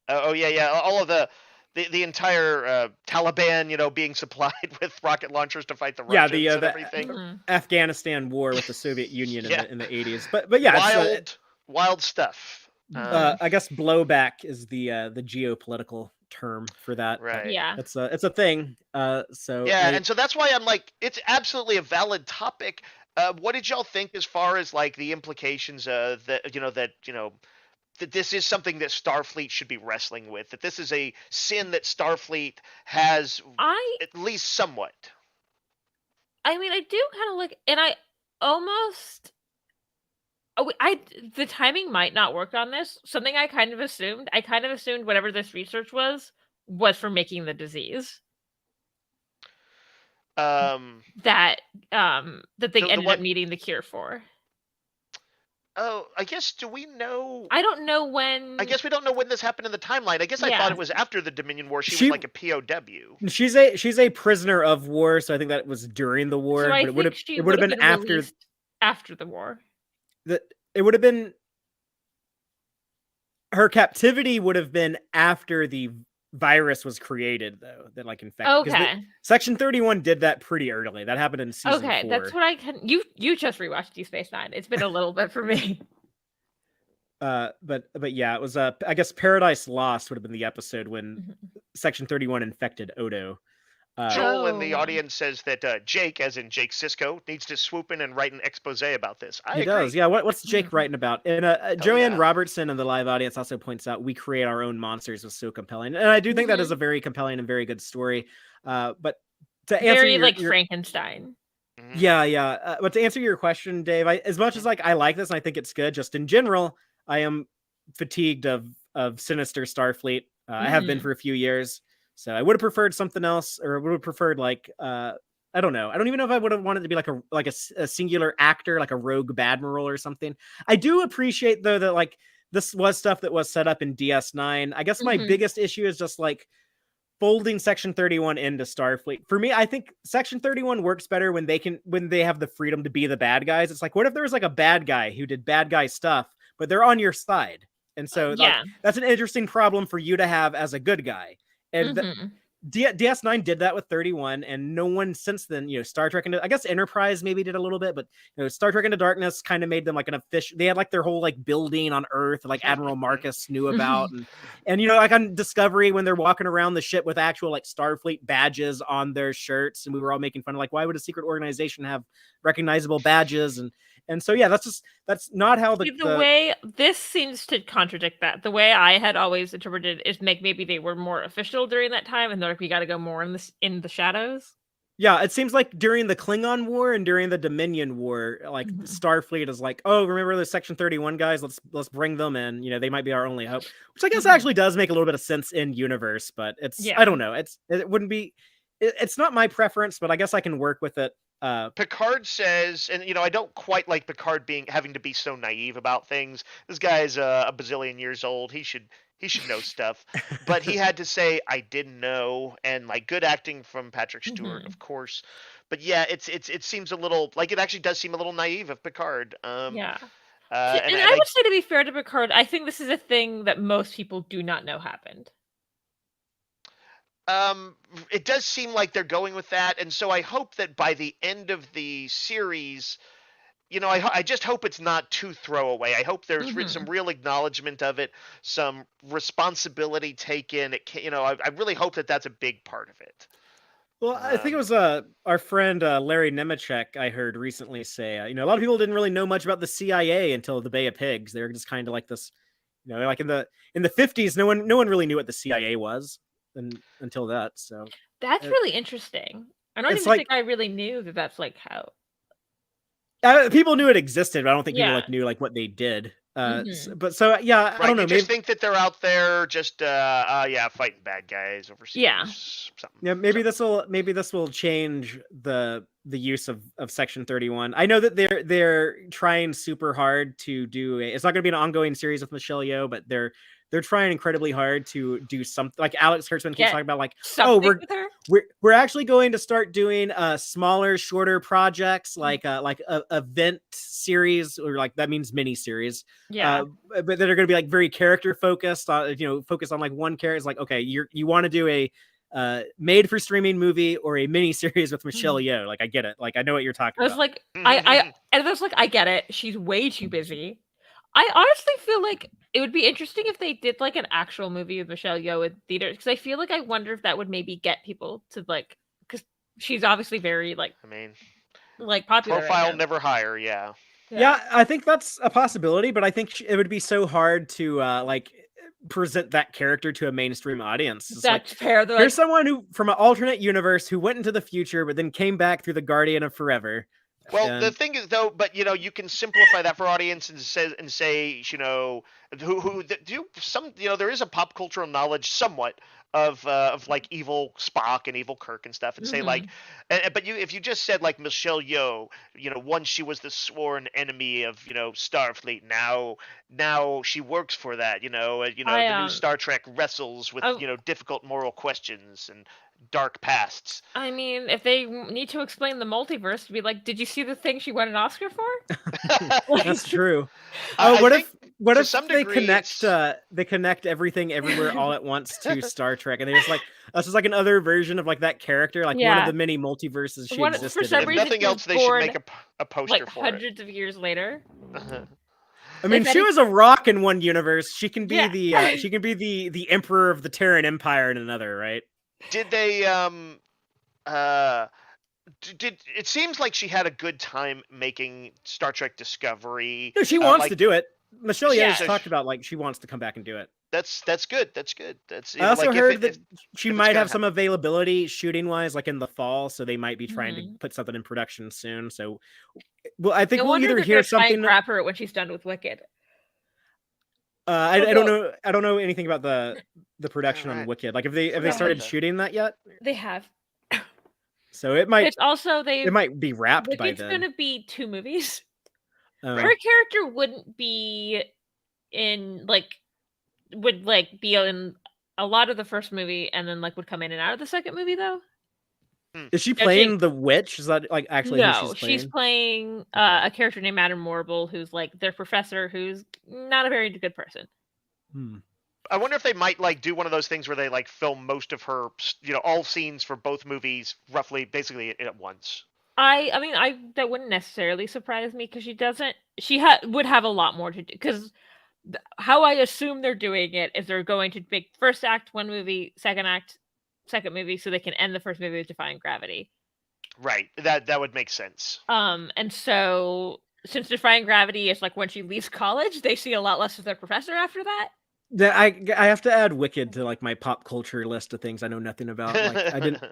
all of the entire Taliban, being supplied with rocket launchers to fight the Russians and everything. Afghanistan war with the Soviet Union in the 80s. But yeah, wild stuff. I guess blowback is the geopolitical term for that. Right. Yeah. It's a thing. And so that's why I'm like, it's absolutely a valid topic. What did y'all think as far as like the implications that this is something that Starfleet should be wrestling with, that this is a sin that Starfleet has at least somewhat? I mean, I do kind of look, and I almost, the timing might not work on this. Something I kind of assumed whatever this research was for making the disease. That they ended up needing the cure for. Oh, I guess, do we know? I don't know when. I guess we don't know when this happened in the timeline. I guess I thought it was after the Dominion War. She was like a POW. She's a prisoner of war, so I think that was during the war. So but it would have been after the war. It would have been, her captivity would have been after the virus was created, though, that like infected. Okay. Section 31 did that pretty early. That happened in season 4. Okay, that's what I can. You just rewatched Deep Space Nine. It's been a little bit for me. But yeah, it was I guess Paradise Lost would have been the episode when Section 31 infected Odo. Joel in the audience says that Jake, as in Jake Sisko, needs to swoop in and write an expose about this. I agree. Does, yeah. What's Jake writing about? And Joanne Robertson in the live audience also points out we create our own monsters was so compelling, and I do think that is a very compelling and very good story. But to answer very Frankenstein. Yeah. But to answer your question, Dave, as much as like I like this and I think it's good, just in general, I am fatigued of sinister Starfleet. I have been for a few years. So I would have preferred something else, or would have preferred like I don't know. I don't even know if I would have wanted to be like a singular actor, like a rogue Badmiral or something. I do appreciate though that like this was stuff that was set up in DS9. I guess my biggest issue is just like folding Section 31 into Starfleet. For me, I think Section 31 works better when they have the freedom to be the bad guys. It's like, what if there was like a bad guy who did bad guy stuff, but they're on your side? And so like that's an interesting problem for you to have as a good guy. And DS9 did that with 31, and no one since then, Star Trek I guess Enterprise maybe did a little bit, but Star Trek Into Darkness kind of made them like an official. They had like their whole like building on Earth, like Admiral Marcus knew about, and like on Discovery when they're walking around the ship with actual like Starfleet badges on their shirts, and we were all making fun of like, why would a secret organization have recognizable badges? And so, yeah, that's not how the way this seems to contradict that. The way I had always interpreted is maybe they were more official during that time, and they're like, we got to go more in the shadows. Yeah, it seems like during the Klingon War and during the Dominion War, like Starfleet is like, oh, remember the Section 31 guys? Let's bring them in. They might be our only hope, which I guess actually does make a little bit of sense in universe, but I don't know. It wouldn't be. It's not my preference, but I guess I can work with it. Picard says, and I don't quite like Picard having to be so naive about things. This guy's a bazillion years old. He should know stuff, but he had to say, "I didn't know," and like good acting from Patrick Stewart, of course. But yeah, it seems a little like it actually does seem a little naive of Picard. And I would say, to be fair to Picard, I think this is a thing that most people do not know happened. It does seem like they're going with that, and so I hope that by the end of the series, I just hope it's not too throwaway. I hope there's some real acknowledgement of it, some responsibility taken. I really hope that that's a big part of it. Well, I think it was our friend Larry Nemechek I heard recently say, a lot of people didn't really know much about the CIA until the Bay of Pigs. They were just kind of like this, like in the 50s, no one really knew what the CIA was until that. So that's really interesting. I don't even think I really knew that that's like how people knew it existed, but I don't think people knew like what they did. But so yeah, right, I don't know. You just think that they're out there just fighting bad guys overseas. Yeah. Yeah, maybe this will change the use of Section 31. I know that they're trying super hard to do it's not going to be an ongoing series with Michelle Yeoh, but they're trying incredibly hard to do something. Like Alex Kurtzman keeps talking about, like, we're actually going to start doing smaller, shorter projects, like a event series, or like that means mini series. Yeah, but that are going to be like very character focused. Focus on like one character. It's like, okay, you want to do a made for streaming movie or a mini series with Michelle Yeoh. Like, I get it. Like, I know what you're talking about. I was like, I get it. She's way too busy. I honestly feel like it would be interesting if they did like an actual movie with Michelle Yeoh in theaters, because I feel like I wonder if that would maybe get people to like, because she's obviously very like, like popular. Profile right never higher, yeah. Yeah, I think that's a possibility, but I think it would be so hard to like present that character to a mainstream audience. It's that's like, fair. Though, here's someone who from an alternate universe who went into the future, but then came back through the Guardian of Forever. Well, the thing is, though, but you can simplify that for audience and say, who do some, there is a pop cultural knowledge somewhat of like evil Spock and evil Kirk and stuff, and say like, but if you just said like Michelle Yeoh, once she was the sworn enemy of Starfleet, now she works for that, the new Star Trek wrestles with difficult moral questions and dark pasts. I mean, if they need to explain the multiverse, to be like, did you see the thing she won an Oscar for? That's true. What if they degree, they connect everything everywhere all at once to Star Trek, and there's like this is like another version of like that character, like one of the many multiverses she existed for some in. reason, if nothing else, they should make a poster like for hundreds of years later. I mean, she was a rock in one universe. She can be the emperor of the Terran Empire in another, right? Did they did it seems like she had a good time making Star Trek Discovery. No, she wants to do it. Michelle Yeoh talked about like she wants to come back and do it. That's good. That's good. I also heard that she might have some availability shooting wise, like in the fall, so they might be trying to put something in production soon. So, well, I think we'll either hear something. Grab her when she's done with Wicked. I don't know. I don't know anything about the production on Right. Wicked. Like, have they Forgot started about that. shooting that yet? They have. So it might It's also might be wrapped by Wicked's then. gonna be 2 movies. Oh. Her character wouldn't be in would be in a lot of the first movie, and then would come in and out of the second movie though. Is she playing the witch? Is that actually who No, she's playing a character named Madame Morble, who's their professor, who's not a very good person. I wonder if they might do one of those things where they film most of her, all scenes for both movies roughly, basically at once. I mean, that wouldn't necessarily surprise me because she would have a lot more to do. Because how I assume they're doing it is they're going to make first act one movie, second act second movie, so they can end the first movie with Defying Gravity. Right. That would make sense. And so since Defying Gravity is when she leaves college, they see a lot less of their professor after that. I have to add Wicked to my pop culture list of things I know nothing about. I didn't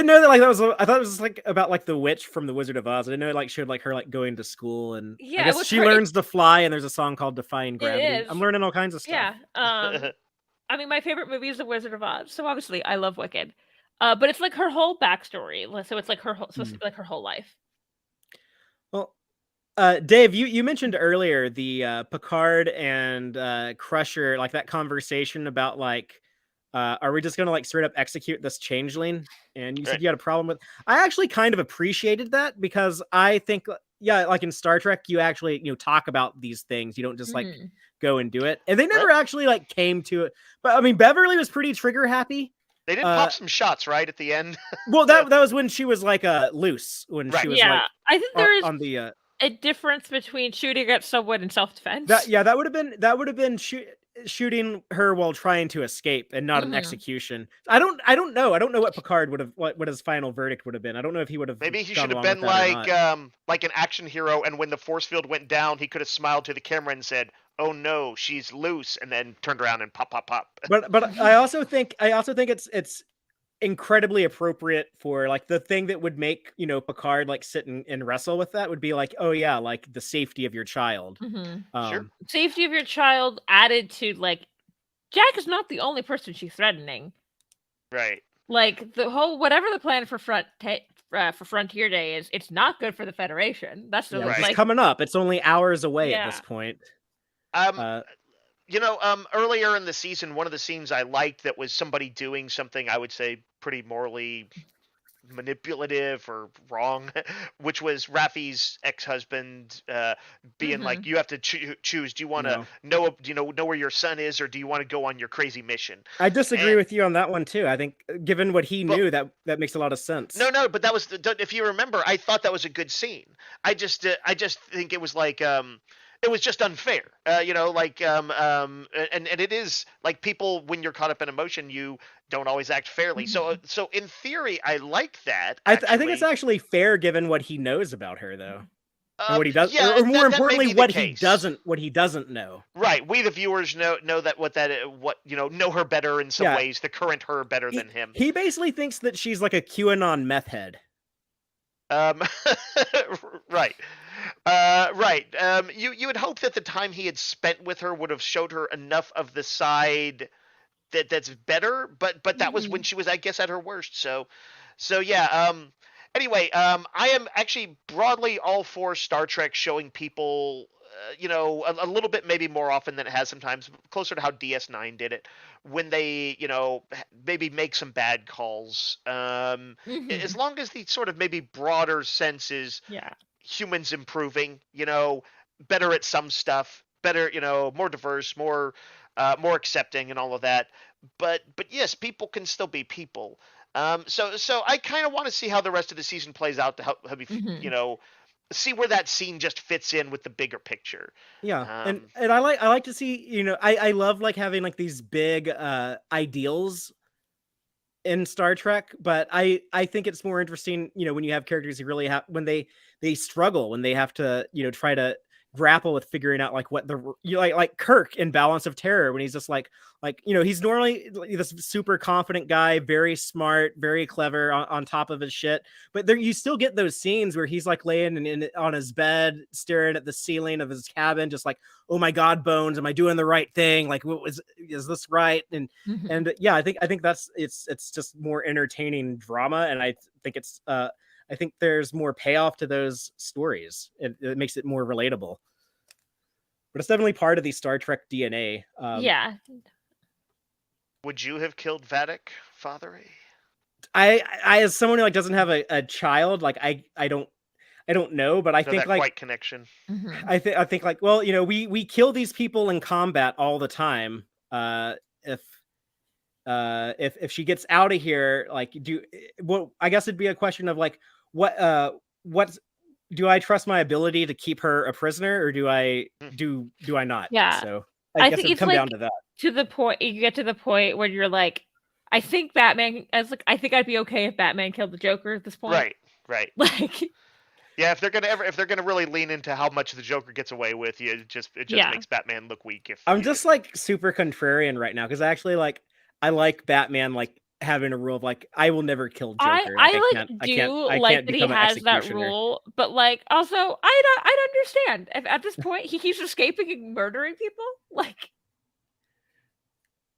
know that that was I thought it was about the witch from the Wizard of Oz. I didn't know it showed her going to school, and I guess she learns to fly, and there's a song called Defying Gravity. I'm learning all kinds of stuff. Yeah. I mean, my favorite movie is The Wizard of Oz, so obviously I love Wicked. But it's her whole backstory, so it's her whole supposed to be her whole life. Well, Dave, you mentioned earlier the Picard and Crusher, that conversation about are we just gonna straight up execute this changeling? And you said you had a problem with. I actually kind of appreciated that because I think, in Star Trek, you actually talk about these things. You don't just go and do it. And they never actually came to it. But I mean, Beverly was pretty trigger happy. They did pop some shots right at the end. Well, that was when she was loose, when she was I think there is on the a difference between shooting at someone and self-defense. That would have been shooting her while trying to escape and not an execution. I don't know. I don't know what Picard would have what his final verdict would have been. I don't know if he would have. Maybe he should have been like an action hero, and when the force field went down, he could have smiled to the camera and said, "Oh no, she's loose," and then turned around and pop. But I also think it's incredibly appropriate for the thing that would make Picard sit and wrestle with that would be oh yeah, the safety of your child. Sure. Safety of your child added to Jack is not the only person she's threatening. Right. The whole whatever the plan for Frontier Day is, it's not good for the Federation. That's the it's coming up. It's only hours away at this point. Earlier in the season, one of the scenes I liked that was somebody doing something I would say pretty morally manipulative or wrong, which was Raffi's ex-husband being you have to choose. Do you want to know where your son is, or do you want to go on your crazy mission? I disagree with you on that one too. I think given what he knew, that makes a lot of sense. No, but that was if you remember, I thought that was a good scene. I just think it was it was just unfair, and it is people, when you're caught up in emotion, you don't always act fairly. So in theory, I like that. I think it's actually fair given what he knows about her, though. What he does, or more importantly, what he doesn't know. Right, we the viewers know know her better in some ways, the current her better than him. He basically thinks that she's like a QAnon meth head. Right. Right. You would hope that the time he had spent with her would have showed her enough of the side that's better, but that was when she was, I guess, at her worst. So yeah. Anyway, I am actually broadly all for Star Trek showing people, a little bit maybe more often than it has sometimes, closer to how DS9 did it, when they, maybe make some bad calls. As long as the sort of maybe broader sense is humans improving, better at some stuff, better, more diverse, more accepting and all of that. But yes, people can still be people. So I kind of want to see how the rest of the season plays out to help me, see where that scene just fits in with the bigger picture. Yeah. And I like to see, I love having these big ideals in Star Trek, but I think it's more interesting, when you have characters who really have, when they struggle, when they have to, try to grapple with figuring out like what like Kirk in Balance of Terror, when he's just like he's normally this super confident guy, very smart, very clever on top of his shit, but there you still get those scenes where he's like laying on his bed staring at the ceiling of his cabin, just like, oh my god, Bones, am I doing the right thing? Like, is this right? And yeah, I think that's it's just more entertaining drama, and I think it's I think there's more payoff to those stories. It makes it more relatable. But it's definitely part of the Star Trek DNA. Yeah. Would you have killed Vadic, Father? I as someone who like doesn't have a child, like I don't know, but I think that like quite connection. I think like, well, we kill these people in combat all the time. If she gets out of here, like I guess it'd be a question of like what do I trust my ability to keep her a prisoner, or do I not? Yeah. So I guess it'd come down to that. To the point, you get to the point where you're like, I think Batman, I think I'd be okay if Batman killed the Joker at this point. Right. Like, yeah, if they're gonna really lean into how much the Joker gets away with, it just makes Batman look weak. I'm just like super contrarian right now, because actually like I like Batman like having a rule of like, I will never kill Joker. I like that he has that rule, but like also I'd understand if at this point he keeps escaping and murdering people. Like,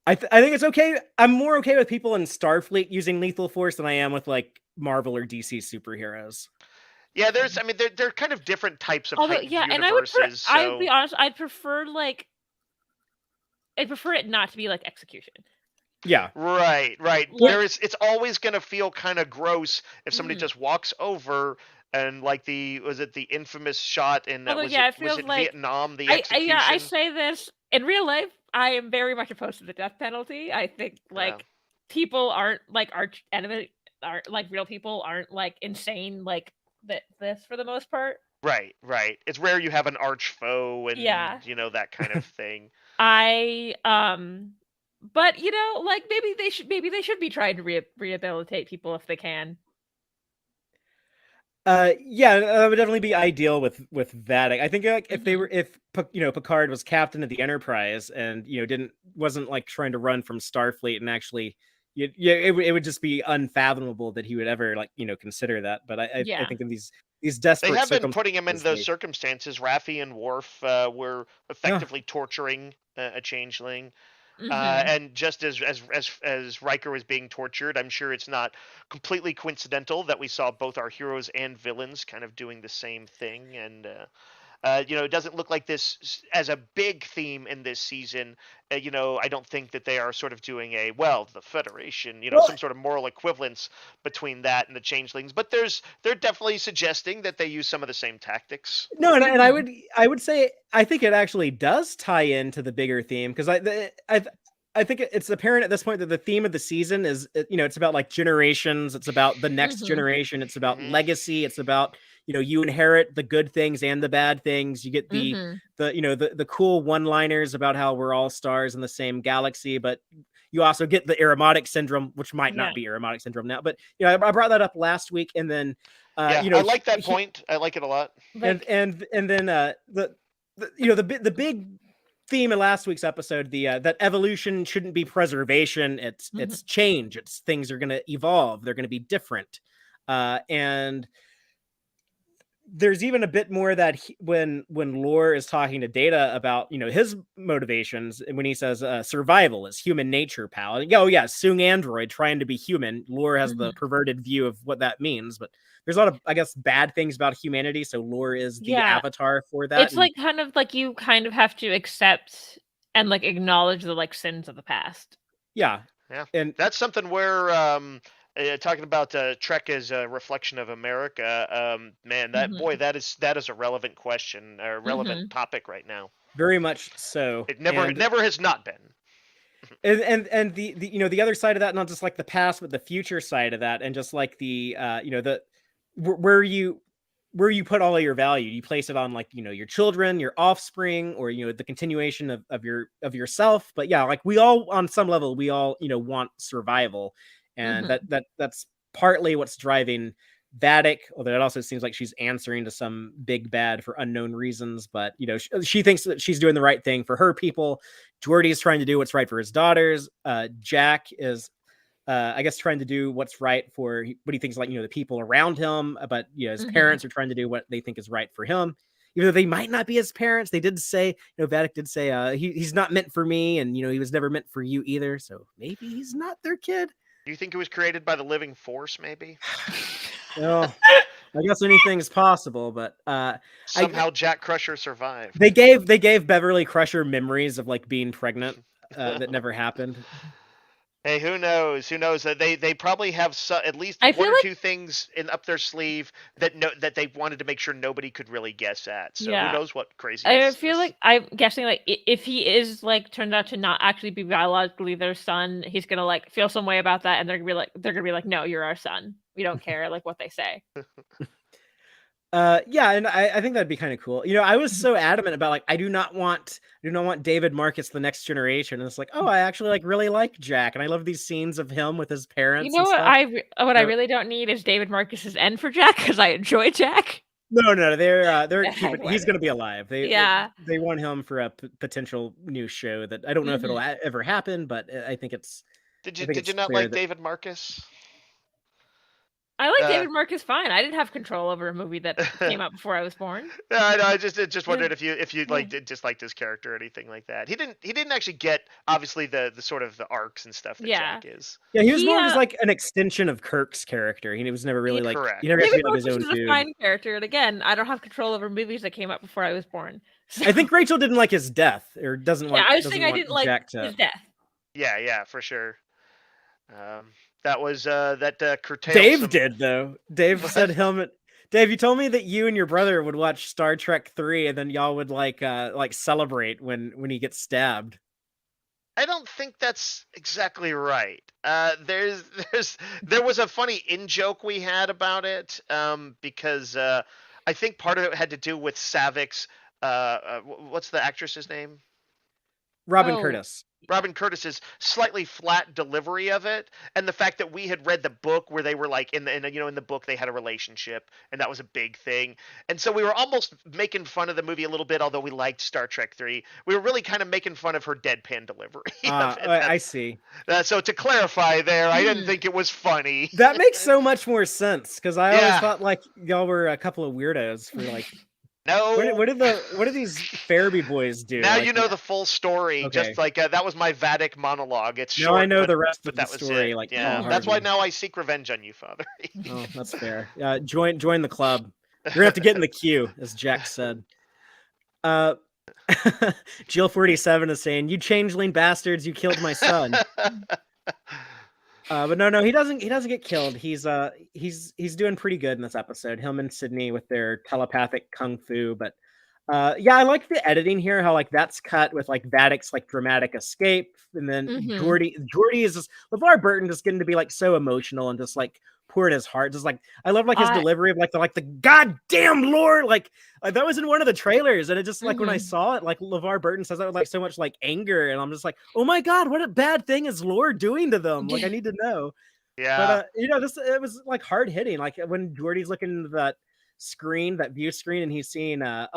I think it's okay. I'm more okay with people in Starfleet using lethal force than I am with like Marvel or DC superheroes. Yeah, they're kind of different types of universes. And I would be honest, I'd prefer it not to be like execution. Yeah. Right. It's always gonna feel kind of gross if somebody just walks over and like the infamous shot in was it Vietnam, the execution? I say this in real life. I am very much opposed to the death penalty. I think people aren't like arch enemy, aren't like real people aren't like insane like this for the most part. Right. It's rare you have an arch foe and that kind of thing. But like maybe they should be trying to rehabilitate people if they can. Yeah, that would definitely be ideal with Vadic. I think like if Picard was captain of the Enterprise and wasn't like trying to run from Starfleet and actually it would just be unfathomable that he would ever like consider that. But I think in these desperate they have been putting him into those circumstances. Raffi and Worf were effectively torturing a changeling. And just as Riker was being tortured, I'm sure it's not completely coincidental that we saw both our heroes and villains kind of doing the same thing. And it doesn't look like this as a big theme in this season. I don't think that they are sort of doing the Federation, some sort of moral equivalence between that and the changelings. But they're definitely suggesting that they use some of the same tactics. No, and I would say I think it actually does tie into the bigger theme, because I think it's apparent at this point that the theme of the season is it's about like generations, it's about the next generation, it's about legacy, it's about you inherit the good things and the bad things. You get the cool one-liners about how we're all stars in the same galaxy, but you also get the Aromatic syndrome, which might not be Aromatic syndrome now. But I brought that up last week, and then I like that point. I like it a lot. And then the big theme in last week's episode, that evolution shouldn't be preservation. It's change. It's things are going to evolve. They're going to be different, and there's even a bit more that when Lore is talking to Data about his motivations, and when he says survival is human nature, pal. And, Soong android trying to be human. Lore has the perverted view of what that means, but there's a lot of, I guess, bad things about humanity. So Lore is the avatar for that. It's like kind of like you kind of have to accept and like acknowledge the like sins of the past. Yeah, and that's something where talking about Trek as a reflection of America, man, that is a relevant question, a relevant topic right now. Very much so. It never has not been. And the other side of that, not just like the past, but the future side of that, and just like the where you put all of your value. You place it on like your children, your offspring, or the continuation of yourself. But like we all, on some level, we all want survival. And that's partly what's driving Vadic, although it also seems like she's answering to some big bad for unknown reasons. But, she thinks that she's doing the right thing for her people. Geordi's trying to do what's right for his daughters. Jack is, I guess, trying to do what's right for what he thinks like, the people around him. But, his parents are trying to do what they think is right for him. Even though they might not be his parents, they did say, Vadic did say, he's not meant for me. And, he was never meant for you either. So maybe he's not their kid. Do you think it was created by the living force, maybe? Well, I guess anything's possible, but somehow Jack Crusher survived. They gave Beverly Crusher memories of like being pregnant that never happened. Hey, who knows? Who knows? They probably have at least one or two things up their sleeve that they wanted to make sure nobody could really guess at. So who knows what crazy. I feel like I'm guessing like if he is like turned out to not actually be biologically their son, he's gonna like feel some way about that, and they're gonna be like, no, you're our son. We don't care like what they say. Yeah, and I think that'd be kind of cool. I was so adamant about like I do not want David Marcus the next generation. And it's like, oh, I actually like really like Jack, and I love these scenes of him with his parents. You know what I really don't need is David Marcus's end for Jack, because I enjoy Jack. No, they're he's gonna be alive. They want him for a potential new show that I don't know if it'll ever happen, but I think it's. Did you not like David Marcus? I like David Marcus fine. I didn't have control over a movie that came out before I was born. No, I just wondered if you like disliked his character or anything like that. He didn't actually get obviously the sort of the arcs and stuff that Jack is. Yeah, he was more just like an extension of Kirk's character. He was never really like correct. He never David had like his own is a fine character, and again, I don't have control over movies that came out before I was born. So. I think Rachel didn't like his death, or doesn't want. Yeah, I was saying I didn't like his death. Yeah, for sure. That was curtailed. Dave did though. Dave said helmet. Dave, you told me that you and your brother would watch Star Trek 3, and then y'all would like celebrate when he gets stabbed. I don't think that's exactly right. There was a funny in-joke we had about it, because I think part of it had to do with Savik's. What's the actress's name? Robin Curtis. Robin Curtis's slightly flat delivery of it, and the fact that we had read the book where they were like in the book they had a relationship, and that was a big thing, and so we were almost making fun of the movie a little bit. Although we liked Star Trek 3, we were really kind of making fun of her deadpan delivery. I see. So to clarify, there, I didn't think it was funny. That makes so much more sense, because I always thought like y'all were a couple of weirdos for like. No. What did these Farabee boys do? Now you know the full story. Okay. Just like that was my Vadic monologue. It's short. Now I know the rest of the story. Like, that's why now I seek revenge on you, Father. Oh, that's fair. Join the club. You're gonna have to get in the queue, as Jack said. Jill 47 is saying, "You changeling bastards! You killed my son." But no, he doesn't get killed. He's doing pretty good in this episode. Him and Sydney with their telepathic kung fu. But I like the editing here, how like that's cut with like Vadic's like dramatic escape, and then Geordi is just LeVar Burton just getting to be like so emotional and just like pouring his heart. Just like I love like his delivery of like the goddamn Lord, like that was in one of the trailers, and it just like when I saw it, like LeVar Burton says that with like so much like anger, and I'm just like, oh my god, what a bad thing is Lord doing to them? Like I need to know. Yeah. But it was like hard hitting. Like when Geordi's looking at that screen, that view screen, and he's seeing a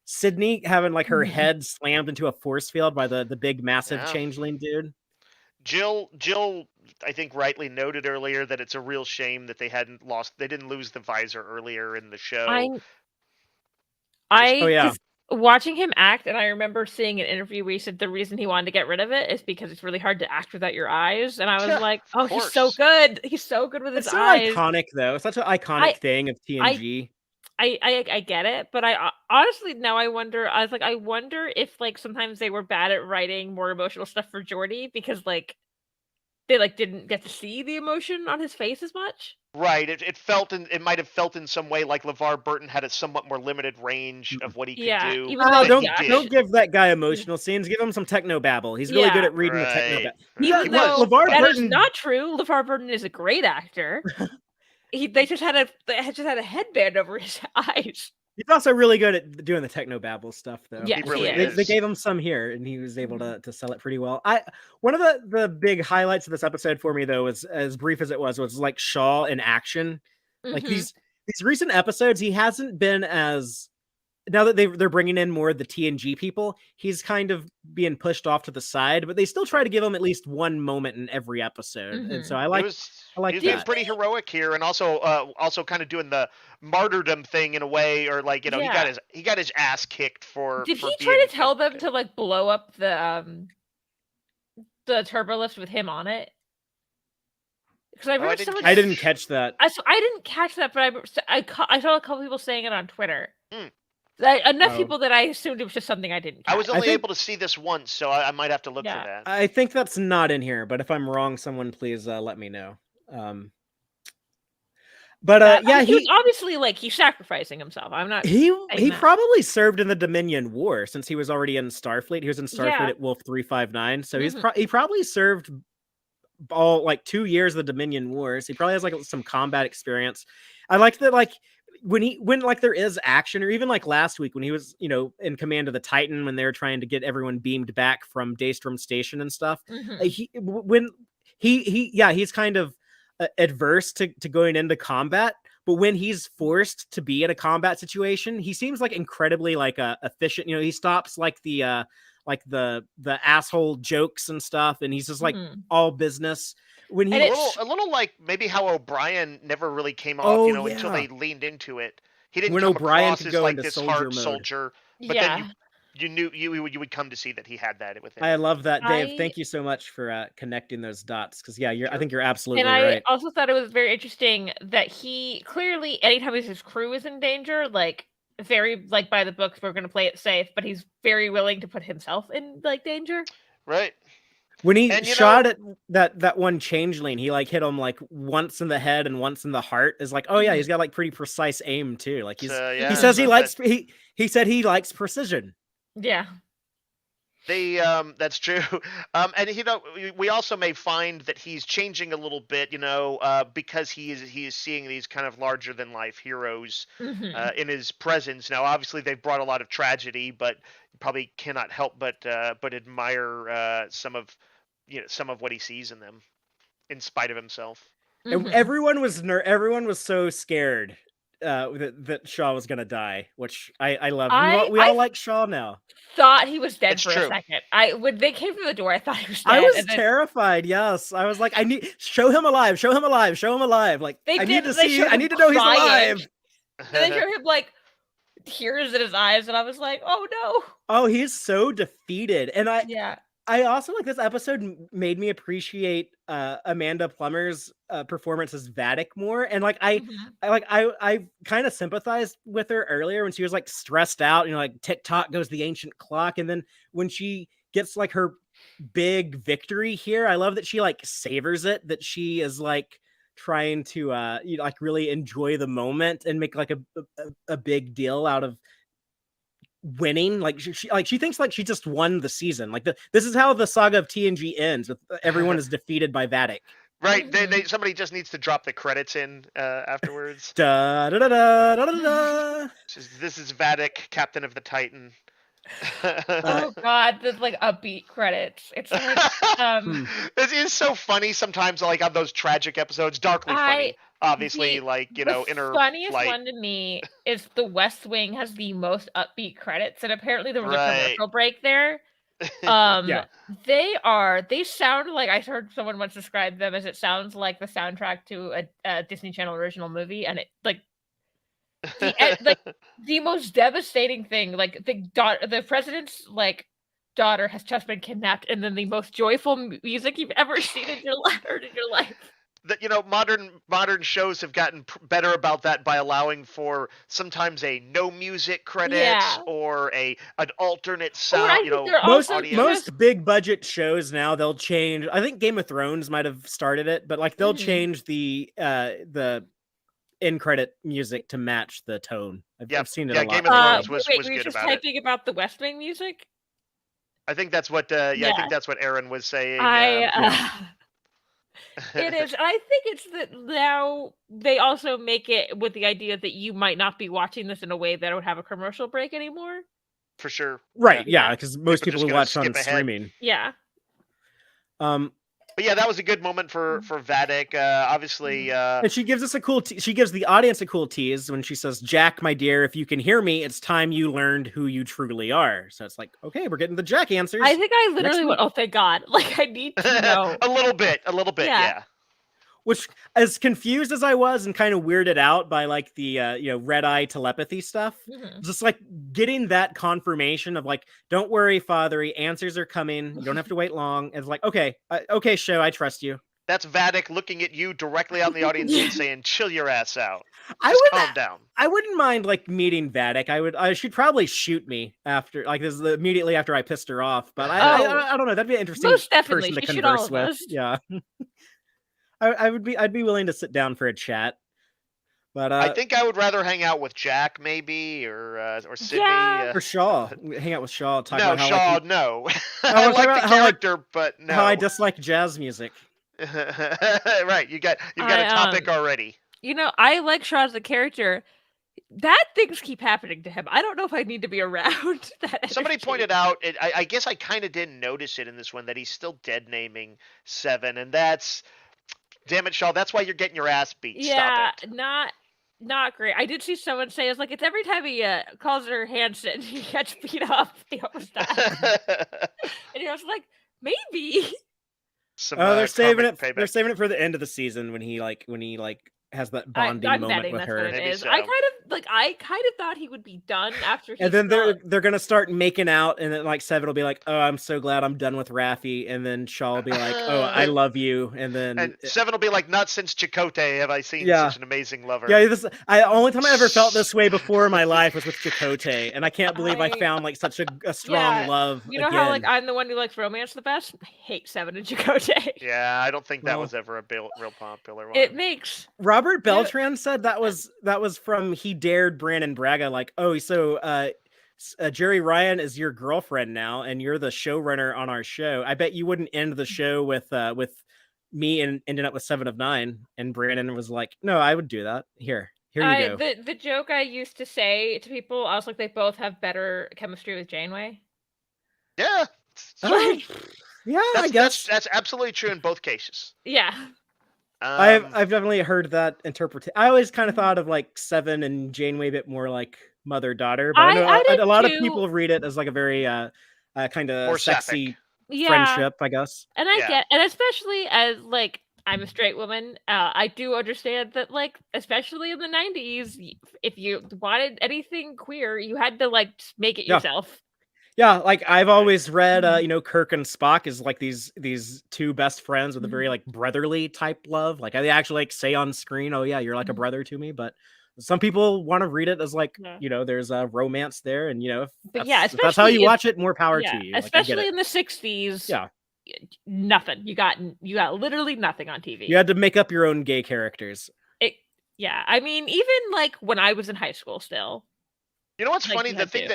Sydney having like her head slammed into a force field by the big massive changeling dude. Jill, I think rightly noted earlier that it's a real shame that they didn't lose the visor earlier in the show. Watching him act, and I remember seeing an interview where he said the reason he wanted to get rid of it is because it's really hard to act without your eyes. And I was like, oh, he's so good. He's so good with his eyes. It's so iconic, though. It's such an iconic thing of TNG. I get it, but I honestly now I wonder if like sometimes they were bad at writing more emotional stuff for Geordi because like they like didn't get to see the emotion on his face as much. Right. It might have felt in some way like LeVar Burton had a somewhat more limited range of what he could do. Don't give that guy emotional scenes. Give him some techno babble. He's really good at reading the techno babble. Even though that is not true. LeVar Burton is a great actor. They just had a headband over his eyes. He's also really good at doing the techno babble stuff, though. Yeah, they gave him some here, and he was able to sell it pretty well. One of the big highlights of this episode for me, though, was as brief as it was like Shaw in action. Like these recent episodes, he hasn't been as, now that they're bringing in more of the TNG people, he's kind of being pushed off to the side, but they still try to give him at least one moment in every episode. And so I like He's being that. pretty heroic here, and also kind of doing the martyrdom thing in a way, or like, you know, he got his ass kicked for. Did he try to tell them to like blow up the turbolift with him on it? Because I didn't catch that. I didn't catch that, but I saw a couple people saying it on Twitter. Enough people that I assumed it was just something I didn't catch. I was only able to see this once, so I might have to look for that. I think that's not in here, but if I'm wrong, someone please let me know. But he was obviously like he's sacrificing himself. I'm not. He probably served in the Dominion War since he was already in Starfleet. He was in Starfleet at Wolf 359, so he probably served all like 2 years of the Dominion Wars. He probably has like some combat experience. I like that, like when like there is action, or even like last week when he was, you know, in command of the Titan when they were trying to get everyone beamed back from Daystrom Station and stuff. He's kind of adverse to going into combat, but when he's forced to be in a combat situation, he seems like incredibly like efficient. You know, he stops like the asshole jokes and stuff, and he's just like all business. When he a little like maybe how O'Brien never really came off, until they leaned into it. He didn't come across as like this hard soldier, but then you knew you would come to see that he had that within. I love that, Dave. Thank you so much for connecting those dots, because I think you're absolutely right. And I also thought it was very interesting that he clearly, anytime his crew is in danger, like very like by the books, we're going to play it safe, but he's very willing to put himself in like danger. Right. When he shot at that one changeling, he like hit him like once in the head and once in the heart. Is like, oh yeah, he's got like pretty precise aim too. Like he says he said he likes precision. Yeah. That's true. And we also may find that he's changing a little bit, because he is seeing these kind of larger than life heroes in his presence. Now, obviously, they've brought a lot of tragedy, but you probably cannot help but admire some of what he sees in them, in spite of himself. Everyone was so scared that Shaw was gonna die, which I love. We all like Shaw now. Thought he was dead for a second. When they came through the door, I thought he was dead. I was terrified. Yes, I was like, I need show him alive. Like I need to know he's alive. And then show him like tears in his eyes, and I was like, oh no. Oh, he's so defeated, and I also like this episode made me appreciate Amanda Plummer's performance as Vadic more, and like I kind of sympathized with her earlier when she was like stressed out, like tick-tock goes the ancient clock, and then when she gets like her big victory here, I love that she like savors it, that she is like trying to like really enjoy the moment and make like a big deal out of winning. Like she thinks like she just won the season. Like this is how the saga of TNG ends, with everyone is defeated by Vadic. Right. Somebody just needs to drop the credits in afterwards. Da, da, da, da, da, da, da. This is Vadic, Captain of the Titan. Oh god, there's like upbeat credits. It's like This is so funny sometimes, like on those tragic episodes, darkly funny. Obviously, the funniest one to me is The West Wing has the most upbeat credits, and apparently there was a commercial break there. They sound like, I heard someone once describe them as, it sounds like the soundtrack to a Disney Channel original movie, and it like the most devastating thing, like the president's like daughter has just been kidnapped, and then the most joyful music you've ever seen in your life. That modern shows have gotten better about that by allowing for sometimes a no music credits or an alternate sound. Most big budget shows now, they'll change. I think Game of Thrones might have started it, but like they'll change the in credit music to match the tone. I've seen it a lot. Game of Thrones was good about it. Were you just typing about the West Wing music? I think that's what. I think that's what Aaron was saying. It is. I think it's that now they also make it with the idea that you might not be watching this in a way that would have a commercial break anymore. For sure. Right. Yeah, because most people who watch on streaming. Yeah. But yeah, that was a good moment for Vadic. Obviously, and she gives us a cool. She gives the audience a cool tease when she says, "Jack, my dear, if you can hear me, it's time you learned who you truly are." So it's like, okay, we're getting the Jack answers. I think I next literally went, week. "Oh, thank God!" Like I need to know. a little bit, Yeah. yeah. Which, as confused as I was and kind of weirded out by like the red eye telepathy stuff, just like getting that confirmation of like, don't worry, Fathery, answers are coming. You don't have to wait long. It's like, okay, show, I trust you. That's Vadic looking at you directly out in the audience and saying, "Chill your ass out. Calm down." I wouldn't mind like meeting Vadic. She'd probably shoot me after, like, this is immediately after I pissed her off. But I don't know. That'd be an interesting person to converse with. Yeah. I'd be willing to sit down for a chat, but I think I would rather hang out with Jack, maybe, or Sydney, or Shaw. Hang out with Shaw. No, I like the character, but no. How I dislike jazz music. Right, you've got a topic already. You know, I like Shaw as a character. That things keep happening to him. I don't know if I need to be around that. Somebody pointed out, I guess I kind of didn't notice it in this one, that he's still dead naming Seven, and that's. Damn it, Shaw, that's why you're getting your ass beat. Yeah, Stop it. Not great. I did see someone say, it's like, it's every time he calls her Hanson, he gets beat up. He almost dies. And I was like, maybe. They're saving it. They're saving it for the end of the season when he has that bonding moment with her. What it is. So. I kind of thought he would be done after he. And then they're gonna start making out, and then like Seven will be like, "Oh, I'm so glad I'm done with Raffi," and then Shaw will be like, "Oh, I love you," and then Seven will be like, "Not since Chakotay have I seen such an amazing lover." Yeah, only time I ever felt this way before in my life was with Chakotay, and I can't believe I found like such a strong love. You know how like I'm the one who likes romance the best? I hate Seven and Chakotay. Yeah, I don't think that was ever a real popular one. It makes. Robert Beltran said that was from He Dared Brandon Braga, like, oh, so Jerry Ryan is your girlfriend now, and you're the showrunner on our show. I bet you wouldn't end the show with me and ending up with 7 of 9. And Brandon was like, no, I would do that. Here you go. The joke I used to say to people, I was like, they both have better chemistry with Janeway. Yeah. Yeah, I guess that's absolutely true in both cases. Yeah. I've definitely heard that interpretation. I always kind of thought of like 7 and Janeway a bit more like mother-daughter, but I know a lot of people read it as like a very kind of more sexy friendship, I guess. And I get, and especially as like I'm a straight woman, I do understand that, like, especially in the 90s, if you wanted anything queer, you had to like make it yourself. Yeah, like I've always read, Kirk and Spock is like these two best friends with a very like brotherly type love. Like they actually like say on screen, "Oh yeah, you're like a brother to me." But some people want to read it as like, there's a romance there, and if that's how you watch it, more power to you. Especially in the 60s. Yeah, nothing. You got literally nothing on TV. You had to make up your own gay characters. I mean, even like when I was in high school, still. You know what's funny? The thing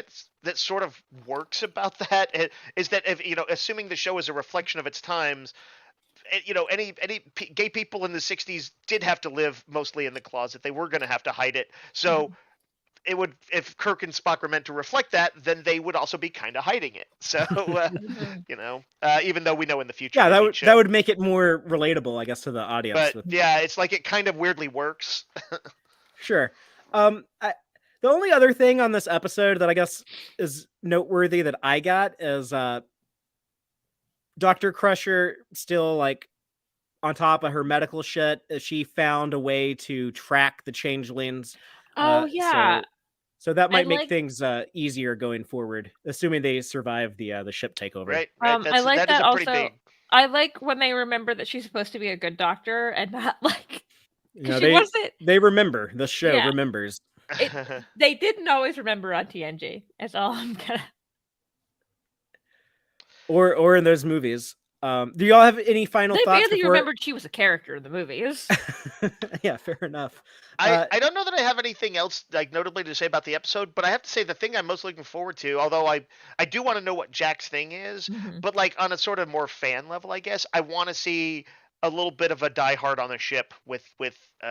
that sort of works about that is that if assuming the show is a reflection of its times, any gay people in the 60s did have to live mostly in the closet. They were going to have to hide it. So it would, if Kirk and Spock were meant to reflect that, then they would also be kind of hiding it. So even though we know in the future, that would make it more relatable, I guess, to the audience. But it's like it kind of weirdly works. Sure. The only other thing on this episode that I guess is noteworthy that I got is Dr. Crusher still like on top of her medical shit. She found a way to track the changelings. Oh yeah. So that might make things easier going forward, assuming they survive the ship takeover. Right. I like that also. I like when they remember that she's supposed to be a good doctor and not like. They remember. The show remembers. They didn't always remember on TNG. That's all I'm gonna. Or in those movies. Do y'all have any final thoughts? They barely remembered she was a character in the movies. Yeah, fair enough. I don't know that I have anything else like notably to say about the episode, but I have to say the thing I'm most looking forward to, although I do want to know what Jack's thing is, but like on a sort of more fan level, I guess I want to see a little bit of a Die Hard on the ship with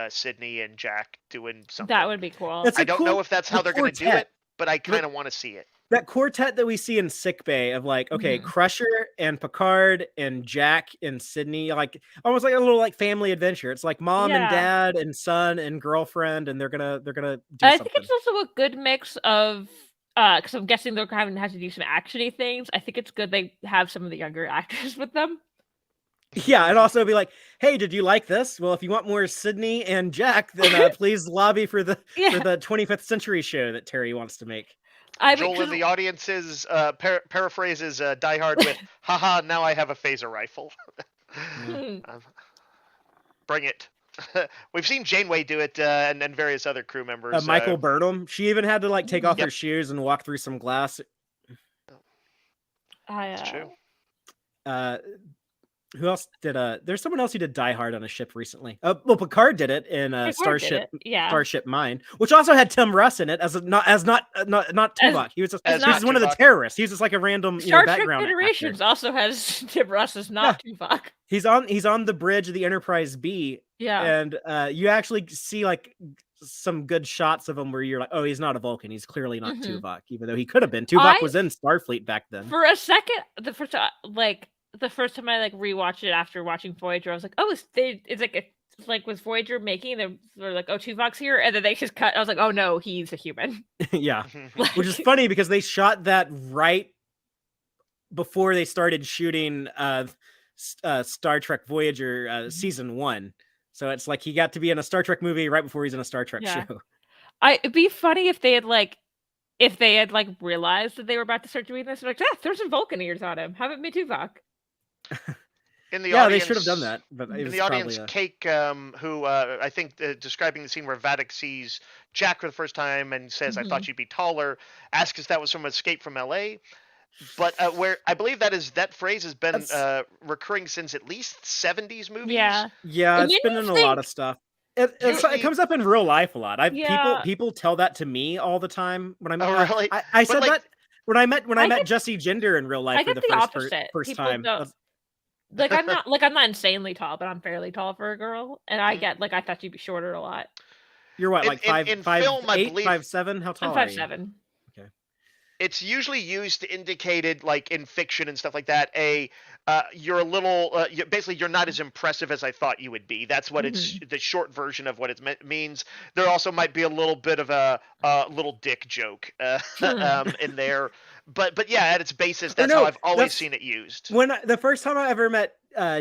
Sydney and Jack doing something. That would be cool. I don't know if that's how they're going to do it, but I kind of want to see it. that quartet that we see in sickbay of like, okay, Crusher and Picard and Jack and Sydney, like almost like a little like family adventure. It's like mom and dad and son and girlfriend, and they're gonna do I something. think it's also a good mix of because I'm guessing they're having to have to do some actiony things. I think it's good they have some of the younger actors with them. Yeah, and also be like, hey, did you like this? Well, if you want more Sydney and Jack, then please lobby for the 25th Century show that Terry wants to make. Joel in the audience's paraphrases Die Hard with, haha, now I have a phaser rifle. Bring it. We've seen Janeway do it, and various other crew members. Michael Burnham, she even had to like take off her shoes and walk through some glass. That's true. Who else did there's someone else who did Die Hard on a ship recently. Well, Picard did it in Starship Mine, which also had Tim Russ in it as not Tuvok. He was just one of the terrorists. He was just like a random Star Trek background Generations actor. Also has Tim Russ as not Tuvok. He's on the bridge of the Enterprise B. Yeah, and you actually see like some good shots of him where you're like, oh, he's not a Vulcan. He's clearly not Tuvok, even though he could have been. Tuvok was in Starfleet back then. For a second, the first time I like rewatched it after watching Voyager, I was like, oh, it's like was Voyager making them? They're like, oh, Tuvok's here, and then they just cut. I was like, oh no, he's a human. Yeah, which is funny because they shot that right before they started shooting Star Trek Voyager season 1. So it's like he got to be in a Star Trek movie right before he's in a Star Trek show. It'd be funny if they had realized that they were about to start doing this. Like, throw some Vulcan ears on him. Have it be Tuvok. In the audience, they should have done that. But in the audience, Cake, who I think describing the scene where Vadic sees Jack for the first time and says, "I thought you'd be taller," asks if that was from Escape from L.A. But where I believe that phrase has been recurring since at least 70s movies. Yeah, it's been in a lot of stuff. It comes up in real life a lot. People tell that to me all the time when I'm. Really? I said that when I met Jesse Gender in real life for the first time. Like I'm not insanely tall, but I'm fairly tall for a girl, and I get I thought you'd be shorter a lot. You're what, like in film, 5'8", I believe, 5'7"? How tall are you? 5'7". Okay. It's usually used to indicate it, like in fiction and stuff like that. You're a little, basically, you're not as impressive as I thought you would be. That's what it's the short version of what it means. There also might be a little bit of a little dick joke in there, but yeah, at its basis, that's how I've always seen it used. The first time I ever met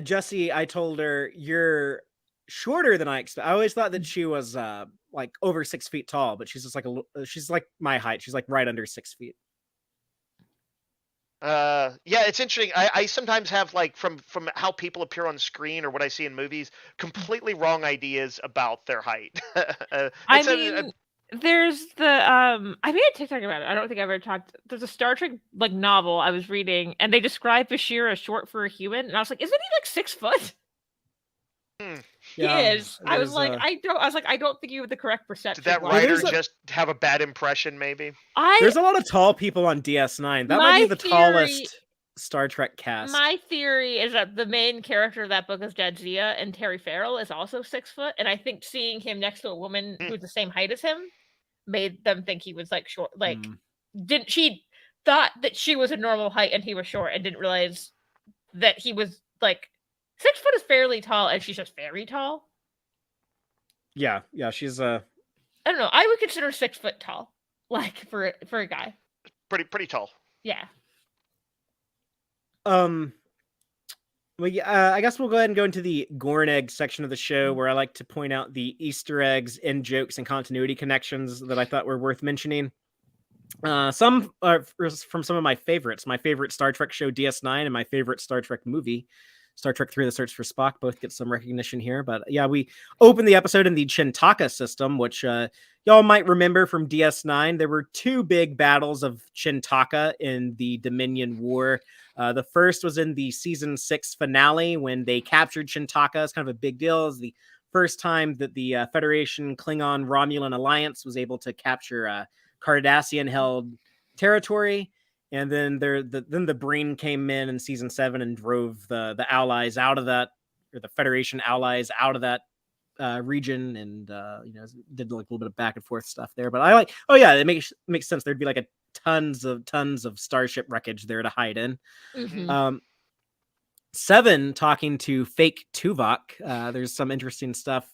Jessie, I told her, "You're shorter than I expect." I always thought that she was like over 6 feet tall, but she's just like she's like my height. She's like right under 6 feet. Yeah, it's interesting. I sometimes have like from how people appear on screen or what I see in movies, completely wrong ideas about their height. There's the I made a TikTok about it. I don't think I've ever talked. There's a Star Trek novel I was reading, and they describe Bashir as short for a human, and I was like, isn't he like 6 foot? He is. I was like, I don't think you have the correct perception. Did that writer just have a bad impression? Maybe. There's a lot of tall people on DS9. That might be the tallest Star Trek cast. My theory is that the main character of that book is Jadzia, and Terry Farrell is also 6 foot, and I think seeing him next to a woman who's the same height as him made them think he was like short. Like, she thought that she was a normal height and he was short, and didn't realize that he was like 6 foot is fairly tall, and she's just very tall. Yeah, she's I don't know. I would consider 6 foot tall, like for a guy. Pretty tall. Yeah. Well, I guess we'll go ahead and go into the Gorn Egg section of the show, where I like to point out the Easter eggs and jokes and continuity connections that I thought were worth mentioning. Some are from some of my favorites. My favorite Star Trek show, DS9, and my favorite Star Trek movie, Star Trek 3: The Search for Spock, both get some recognition here. But yeah, we opened the episode in the Chintaka system, which y'all might remember from DS9. There were 2 big battles of Chintaka in the Dominion War. The first was in the season 6 finale when they captured Chintaka. It's kind of a big deal. It's the first time that the Federation Klingon Romulan alliance was able to capture Cardassian-held territory. And then the Breen came in season 7 and drove the Allies out of that, or the Federation allies out of that region, and did like a little bit of back and forth stuff there. But I like, it makes sense. There'd be like a tons of starship wreckage there to hide in. Mm-hmm. 7 talking to fake Tuvok. There's some interesting stuff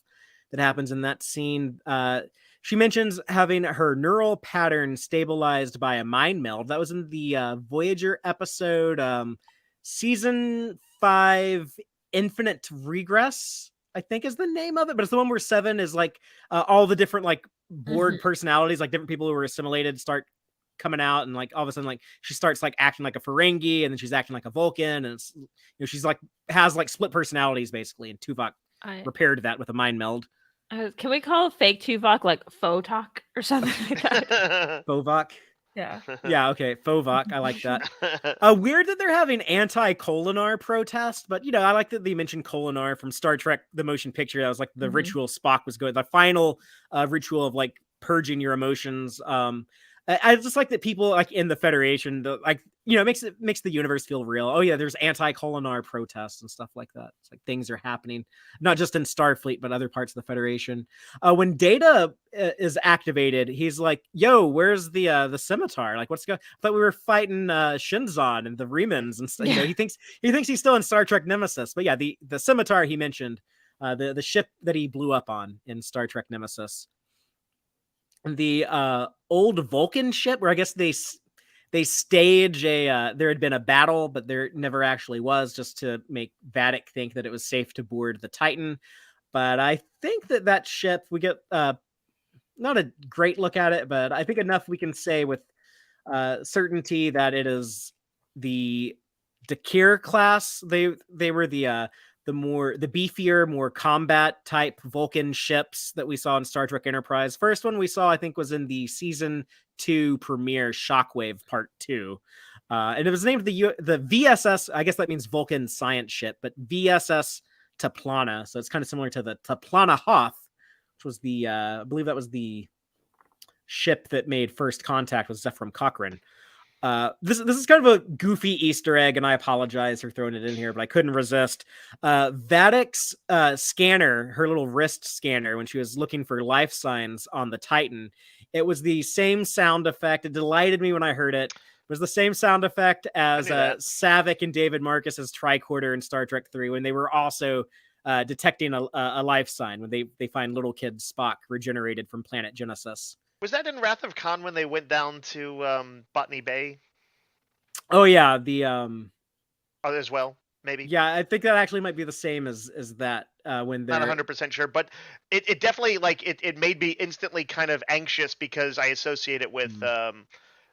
that happens in that scene. She mentions having her neural pattern stabilized by a mind meld. That was in the Voyager episode, season 5, Infinite Regress, I think is the name of it. But it's the one where 7 is like all the different like Borg personalities, like different people who were assimilated, start coming out, and like all of a sudden like she starts like acting like a Ferengi, and then she's acting like a Vulcan, and it's, you know, she's like has like split personalities basically, and Tuvok repaired that with a mind meld. Can we call fake Tuvok like Photok or something like that? Fovok. Yeah. Yeah, okay, Fovok. I like that. Weird that they're having anti-Kolinar protest, but you know, I like that they mentioned Kolinar from Star Trek the motion picture. That was like the ritual Spock was going, the final ritual of like purging your emotions. I just like that people like in the Federation, like, you know, makes the universe feel real. Oh yeah, there's anti-Kolinar protests and stuff like that. It's like things are happening, not just in Starfleet, but other parts of the Federation. When Data is activated, he's like, "Yo, where's the scimitar? Like, what's going? I thought we were fighting Shinzon and the Remans and stuff." You know, he thinks he's still in Star Trek Nemesis, but yeah, the scimitar he mentioned, the ship that he blew up on in Star Trek Nemesis. The old Vulcan ship, where I guess they stage a there had been a battle, but there never actually was, just to make Vadic think that it was safe to board the Titan. But I think that ship, we get not a great look at it, but I think enough we can say with certainty that it is the Dakir class. They were the beefier, more combat type Vulcan ships that we saw in Star Trek Enterprise. First one we saw, I think, was in the season 2 premiere, Shockwave Part 2. And it was named the VSS, I guess that means Vulcan science ship, but VSS Taplana. So it's kind of similar to the Taplana Hoth, which was the, I believe that was the ship that made first contact with Zefram Cochrane. This is kind of a goofy Easter egg, and I apologize for throwing it in here, but I couldn't resist. Vadic's scanner, her little wrist scanner, when she was looking for life signs on the Titan, it was the same sound effect. It delighted me when I heard it. It was the same sound effect as Savick and David Marcus's tricorder in Star Trek 3, when they were also detecting a life sign, when they find little kid Spock regenerated from planet Genesis. Was that in Wrath of Khan when they went down to Botany Bay? Oh yeah, as well, maybe. Yeah, I think that actually might be the same as that when they're not 100% sure, but it definitely, like, it made me instantly kind of anxious because I associate it with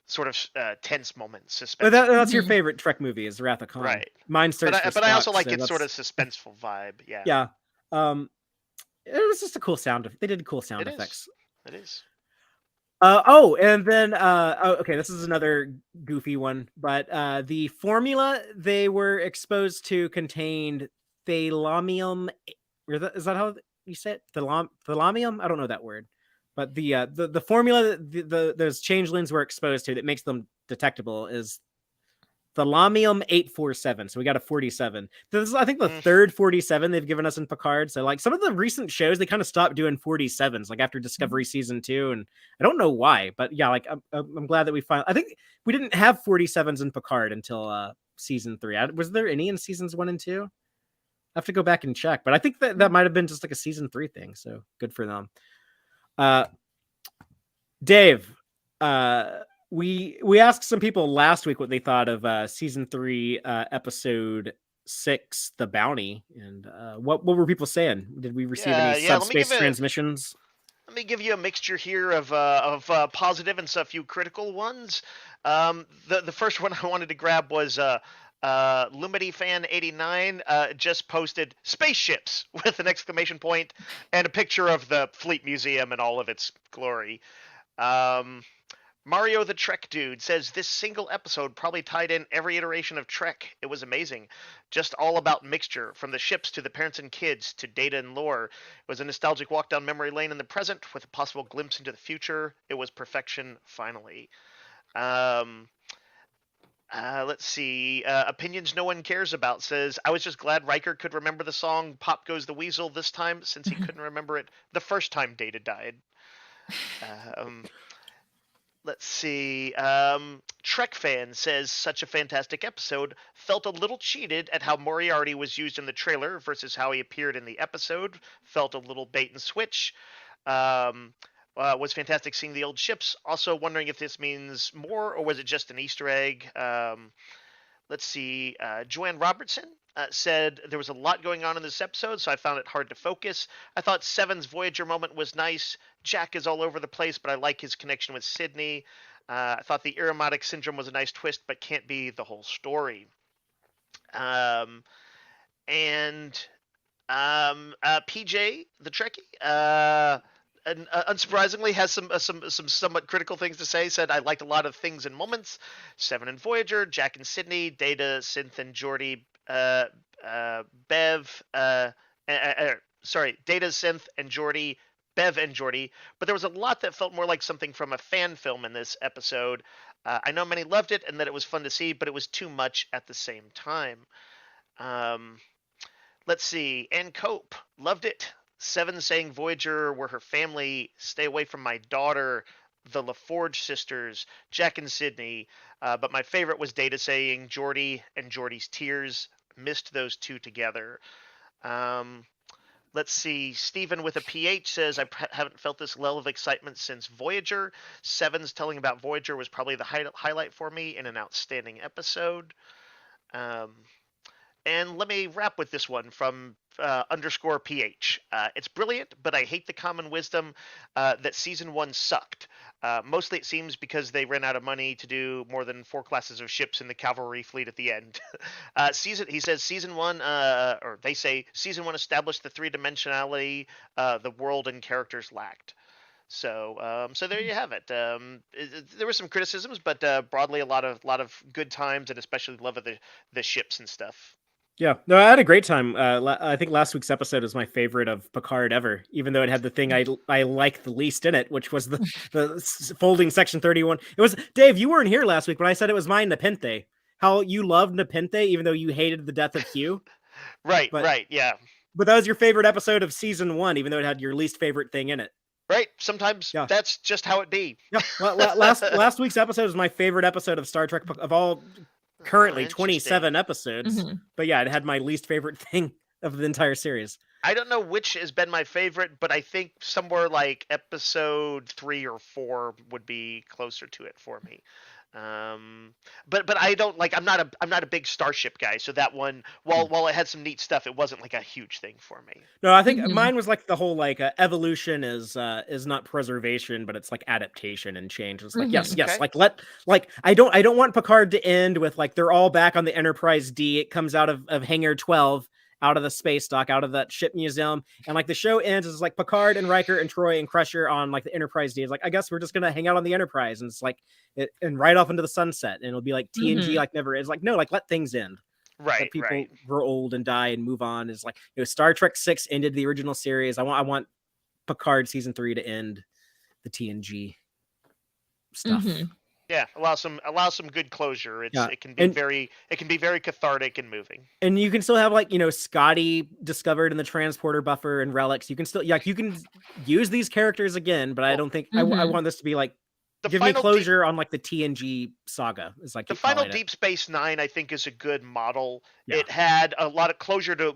sort of tense moments, suspense. But that's your favorite Trek movie, is Wrath of Khan, right? Mine Search for Spock, but I also like its sort of suspenseful vibe. Yeah. Yeah. It was just a cool sound. They did cool sound effects. It is. And then okay, this is another goofy one, but the formula they were exposed to contained thalamium. Is that how you say it? Thalamium? I don't know that word, but the formula that those changelings were exposed to that makes them detectable is thalamium 847. So we got a 47. This is, I think, the third 47 they've given us in Picard. So like some of the recent shows, they kind of stopped doing 47s, like after Discovery season 2, and I don't know why, but yeah, like I'm glad that we finally. I think we didn't have 47s in Picard until season 3. Was there any in seasons 1 and 2? I have to go back and check, but I think that might have been just like a season 3 thing. So good for them. Dave, we asked some people last week what they thought of season 3, episode 6, The Bounty, and what were people saying? Did we receive any subspace transmissions? Let me give you a mixture here of positive and a few critical ones. The first one I wanted to grab was Lumity Fan 89 just posted spaceships with an exclamation point and a picture of the Fleet Museum and all of its glory. Mario the Trek Dude says this single episode probably tied in every iteration of Trek. It was amazing. Just all about mixture, from the ships to the parents and kids to data and lore. It was a nostalgic walk down memory lane in the present with a possible glimpse into the future. It was perfection, finally. Let's see. Opinions no one cares about says, I was just glad Riker could remember the song Pop Goes the Weasel this time, since he couldn't remember it the first time Data died. Let's see. Trek fan says such a fantastic episode. Felt a little cheated at how Moriarty was used in the trailer versus how he appeared in the episode. Felt a little bait and switch. Was fantastic seeing the old ships. Also wondering if this means more or was it just an Easter egg. Let's see. Joanne Robertson said there was a lot going on in this episode, so I found it hard to focus. I thought Seven's Voyager moment was nice. Jack is all over the place, but I like his connection with Sydney. I thought the Aromatic Syndrome was a nice twist, but can't be the whole story. PJ, the Trekkie, unsurprisingly, has some somewhat critical things to say. Said I liked a lot of things and moments. Seven and Voyager, Jack and Sydney, Data, Synth and Geordi, Bev. Data, Synth and Geordi, Bev and Geordi. But there was a lot that felt more like something from a fan film in this episode. I know many loved it and that it was fun to see, but it was too much at the same time. Let's see. Ann Cope loved it. Seven saying Voyager were her family. Stay away from my daughter. The LaForge sisters. Jack and Sydney. But my favorite was Data saying Geordi and Geordi's tears. Missed those two together. Let's see. Stephen with a PH says, I haven't felt this level of excitement since Voyager. Seven's telling about Voyager was probably the highlight for me in an outstanding episode. And let me wrap with this one from underscore PH. It's brilliant, but I hate the common wisdom that season 1 sucked. Mostly it seems because they ran out of money to do more than 4 classes of ships in the cavalry fleet at the end. He says season 1, or they say season 1 established the 3-dimensionality the world and characters lacked. So there you have it. There were some criticisms, but broadly a lot of good times, and especially love of the ships and stuff. Yeah, no, I had a great time. I think last week's episode was my favorite of Picard ever, even though it had the thing I liked the least in it, which was the folding section 31. It was Dave. You weren't here last week, but I said it was my Nepenthe. How you loved Nepenthe, even though you hated the death of Hugh. Right, yeah. But that was your favorite episode of season 1, even though it had your least favorite thing in it. Right. Sometimes that's just how it be. Yeah. Last week's episode was my favorite episode of Star Trek of all. Currently 27 episodes, but yeah, it had my least favorite thing of the entire series. I don't know which has been my favorite, but I think somewhere like episode 3 or 4 would be closer to it for me. But I don't like. I'm not a big Starship guy, so that one, while it had some neat stuff, it wasn't like a huge thing for me. No, I think mine was like the whole like evolution is not preservation, but it's like adaptation and change. It's like yes, okay. like I don't want Picard to end with like they're all back on the Enterprise D. It comes out of Hangar 12. Out of the space dock, out of that ship museum, and like the show ends, it's like Picard and Riker and Troy and Crusher on like the Enterprise D. It's like I guess we're just gonna hang out on the Enterprise, and it's like and right off into the sunset, and it'll be like TNG like never is. Like no, like let things end. Right, let people grow old and die and move on. Is like Star Trek 6 ended the original series. I want Picard season 3 to end the TNG stuff. Yeah, allow some good closure. It can be very cathartic and moving. And you can still have like Scotty discovered in the transporter buffer and relics. You can still you can use these characters again, but I don't think I want this to be like give me closure on like the TNG saga. Is like the final Deep Space Nine. I think is a good model. Yeah. It had a lot of closure to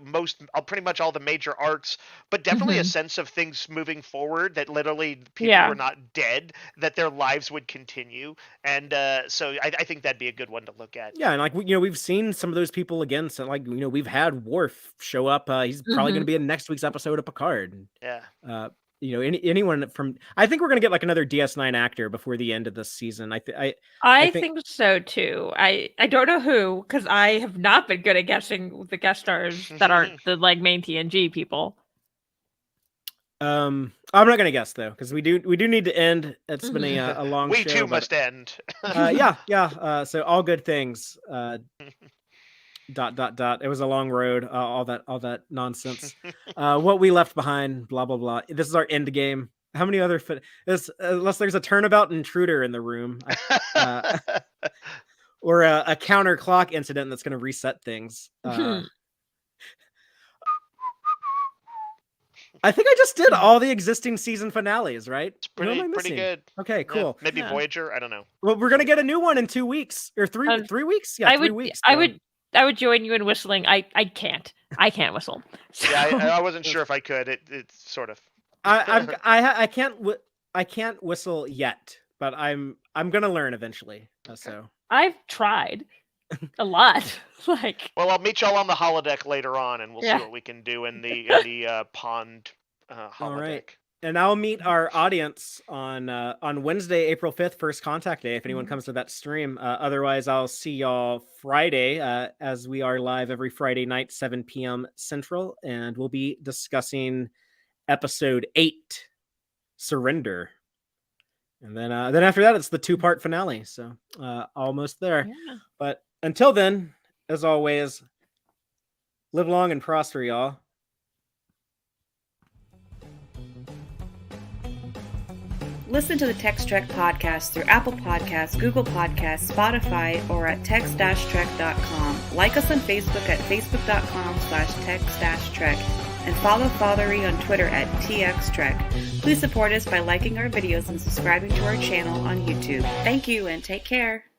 pretty much all the major arcs, but definitely a sense of things moving forward. That literally people were not dead. That their lives would continue, and so I think that'd be a good one to look at. Yeah, and like we've seen some of those people again. So like we've had Worf show up. He's probably going to be in next week's episode of Picard. Yeah. Anyone from I think we're gonna get like another DS9 actor before the end of this season. I think so too. I don't know who, because I have not been good at guessing the guest stars that aren't the like main TNG people. I'm not gonna guess though, because we do need to end. It's been a long show. We too must end. Yeah. So all good things. ... It was a long road. All that nonsense. What we left behind. Blah blah blah. This is our end game. How many other unless there's a turnabout intruder in the room, or a counter clock incident that's going to reset things. I think I just did all the existing season finales, right? It's Who am I pretty missing? good. Okay, Yeah, cool. maybe Yeah. Voyager. I don't know. Well, we're gonna get a new one in 2 weeks or 3 weeks. Yeah, 3 weeks. I would join you in whistling. I can't whistle. So. Yeah, I wasn't sure if I could. It's sort of. I can't whistle yet, but I'm gonna learn eventually. So I've tried a lot. Like, well, I'll meet y'all on the holodeck later on, and we'll see what we can do in the pond holodeck. All right. And I'll meet our audience on Wednesday, April 5th, First Contact Day, if anyone comes to that stream. Otherwise, I'll see y'all Friday, as we are live every Friday night, 7 p.m. Central, and we'll be discussing episode 8, Surrender. And then after that, it's the 2-part finale. So almost there. Yeah. But until then, as always, live long and prosper, y'all. Listen to the Tex-Trek podcast through Apple Podcasts, Google Podcasts, Spotify, or at tex-trek.com. Like us on Facebook at facebook.com/tex-trek. And follow Fathery on Twitter at TXTrek. Please support us by liking our videos and subscribing to our channel on YouTube. Thank you and take care.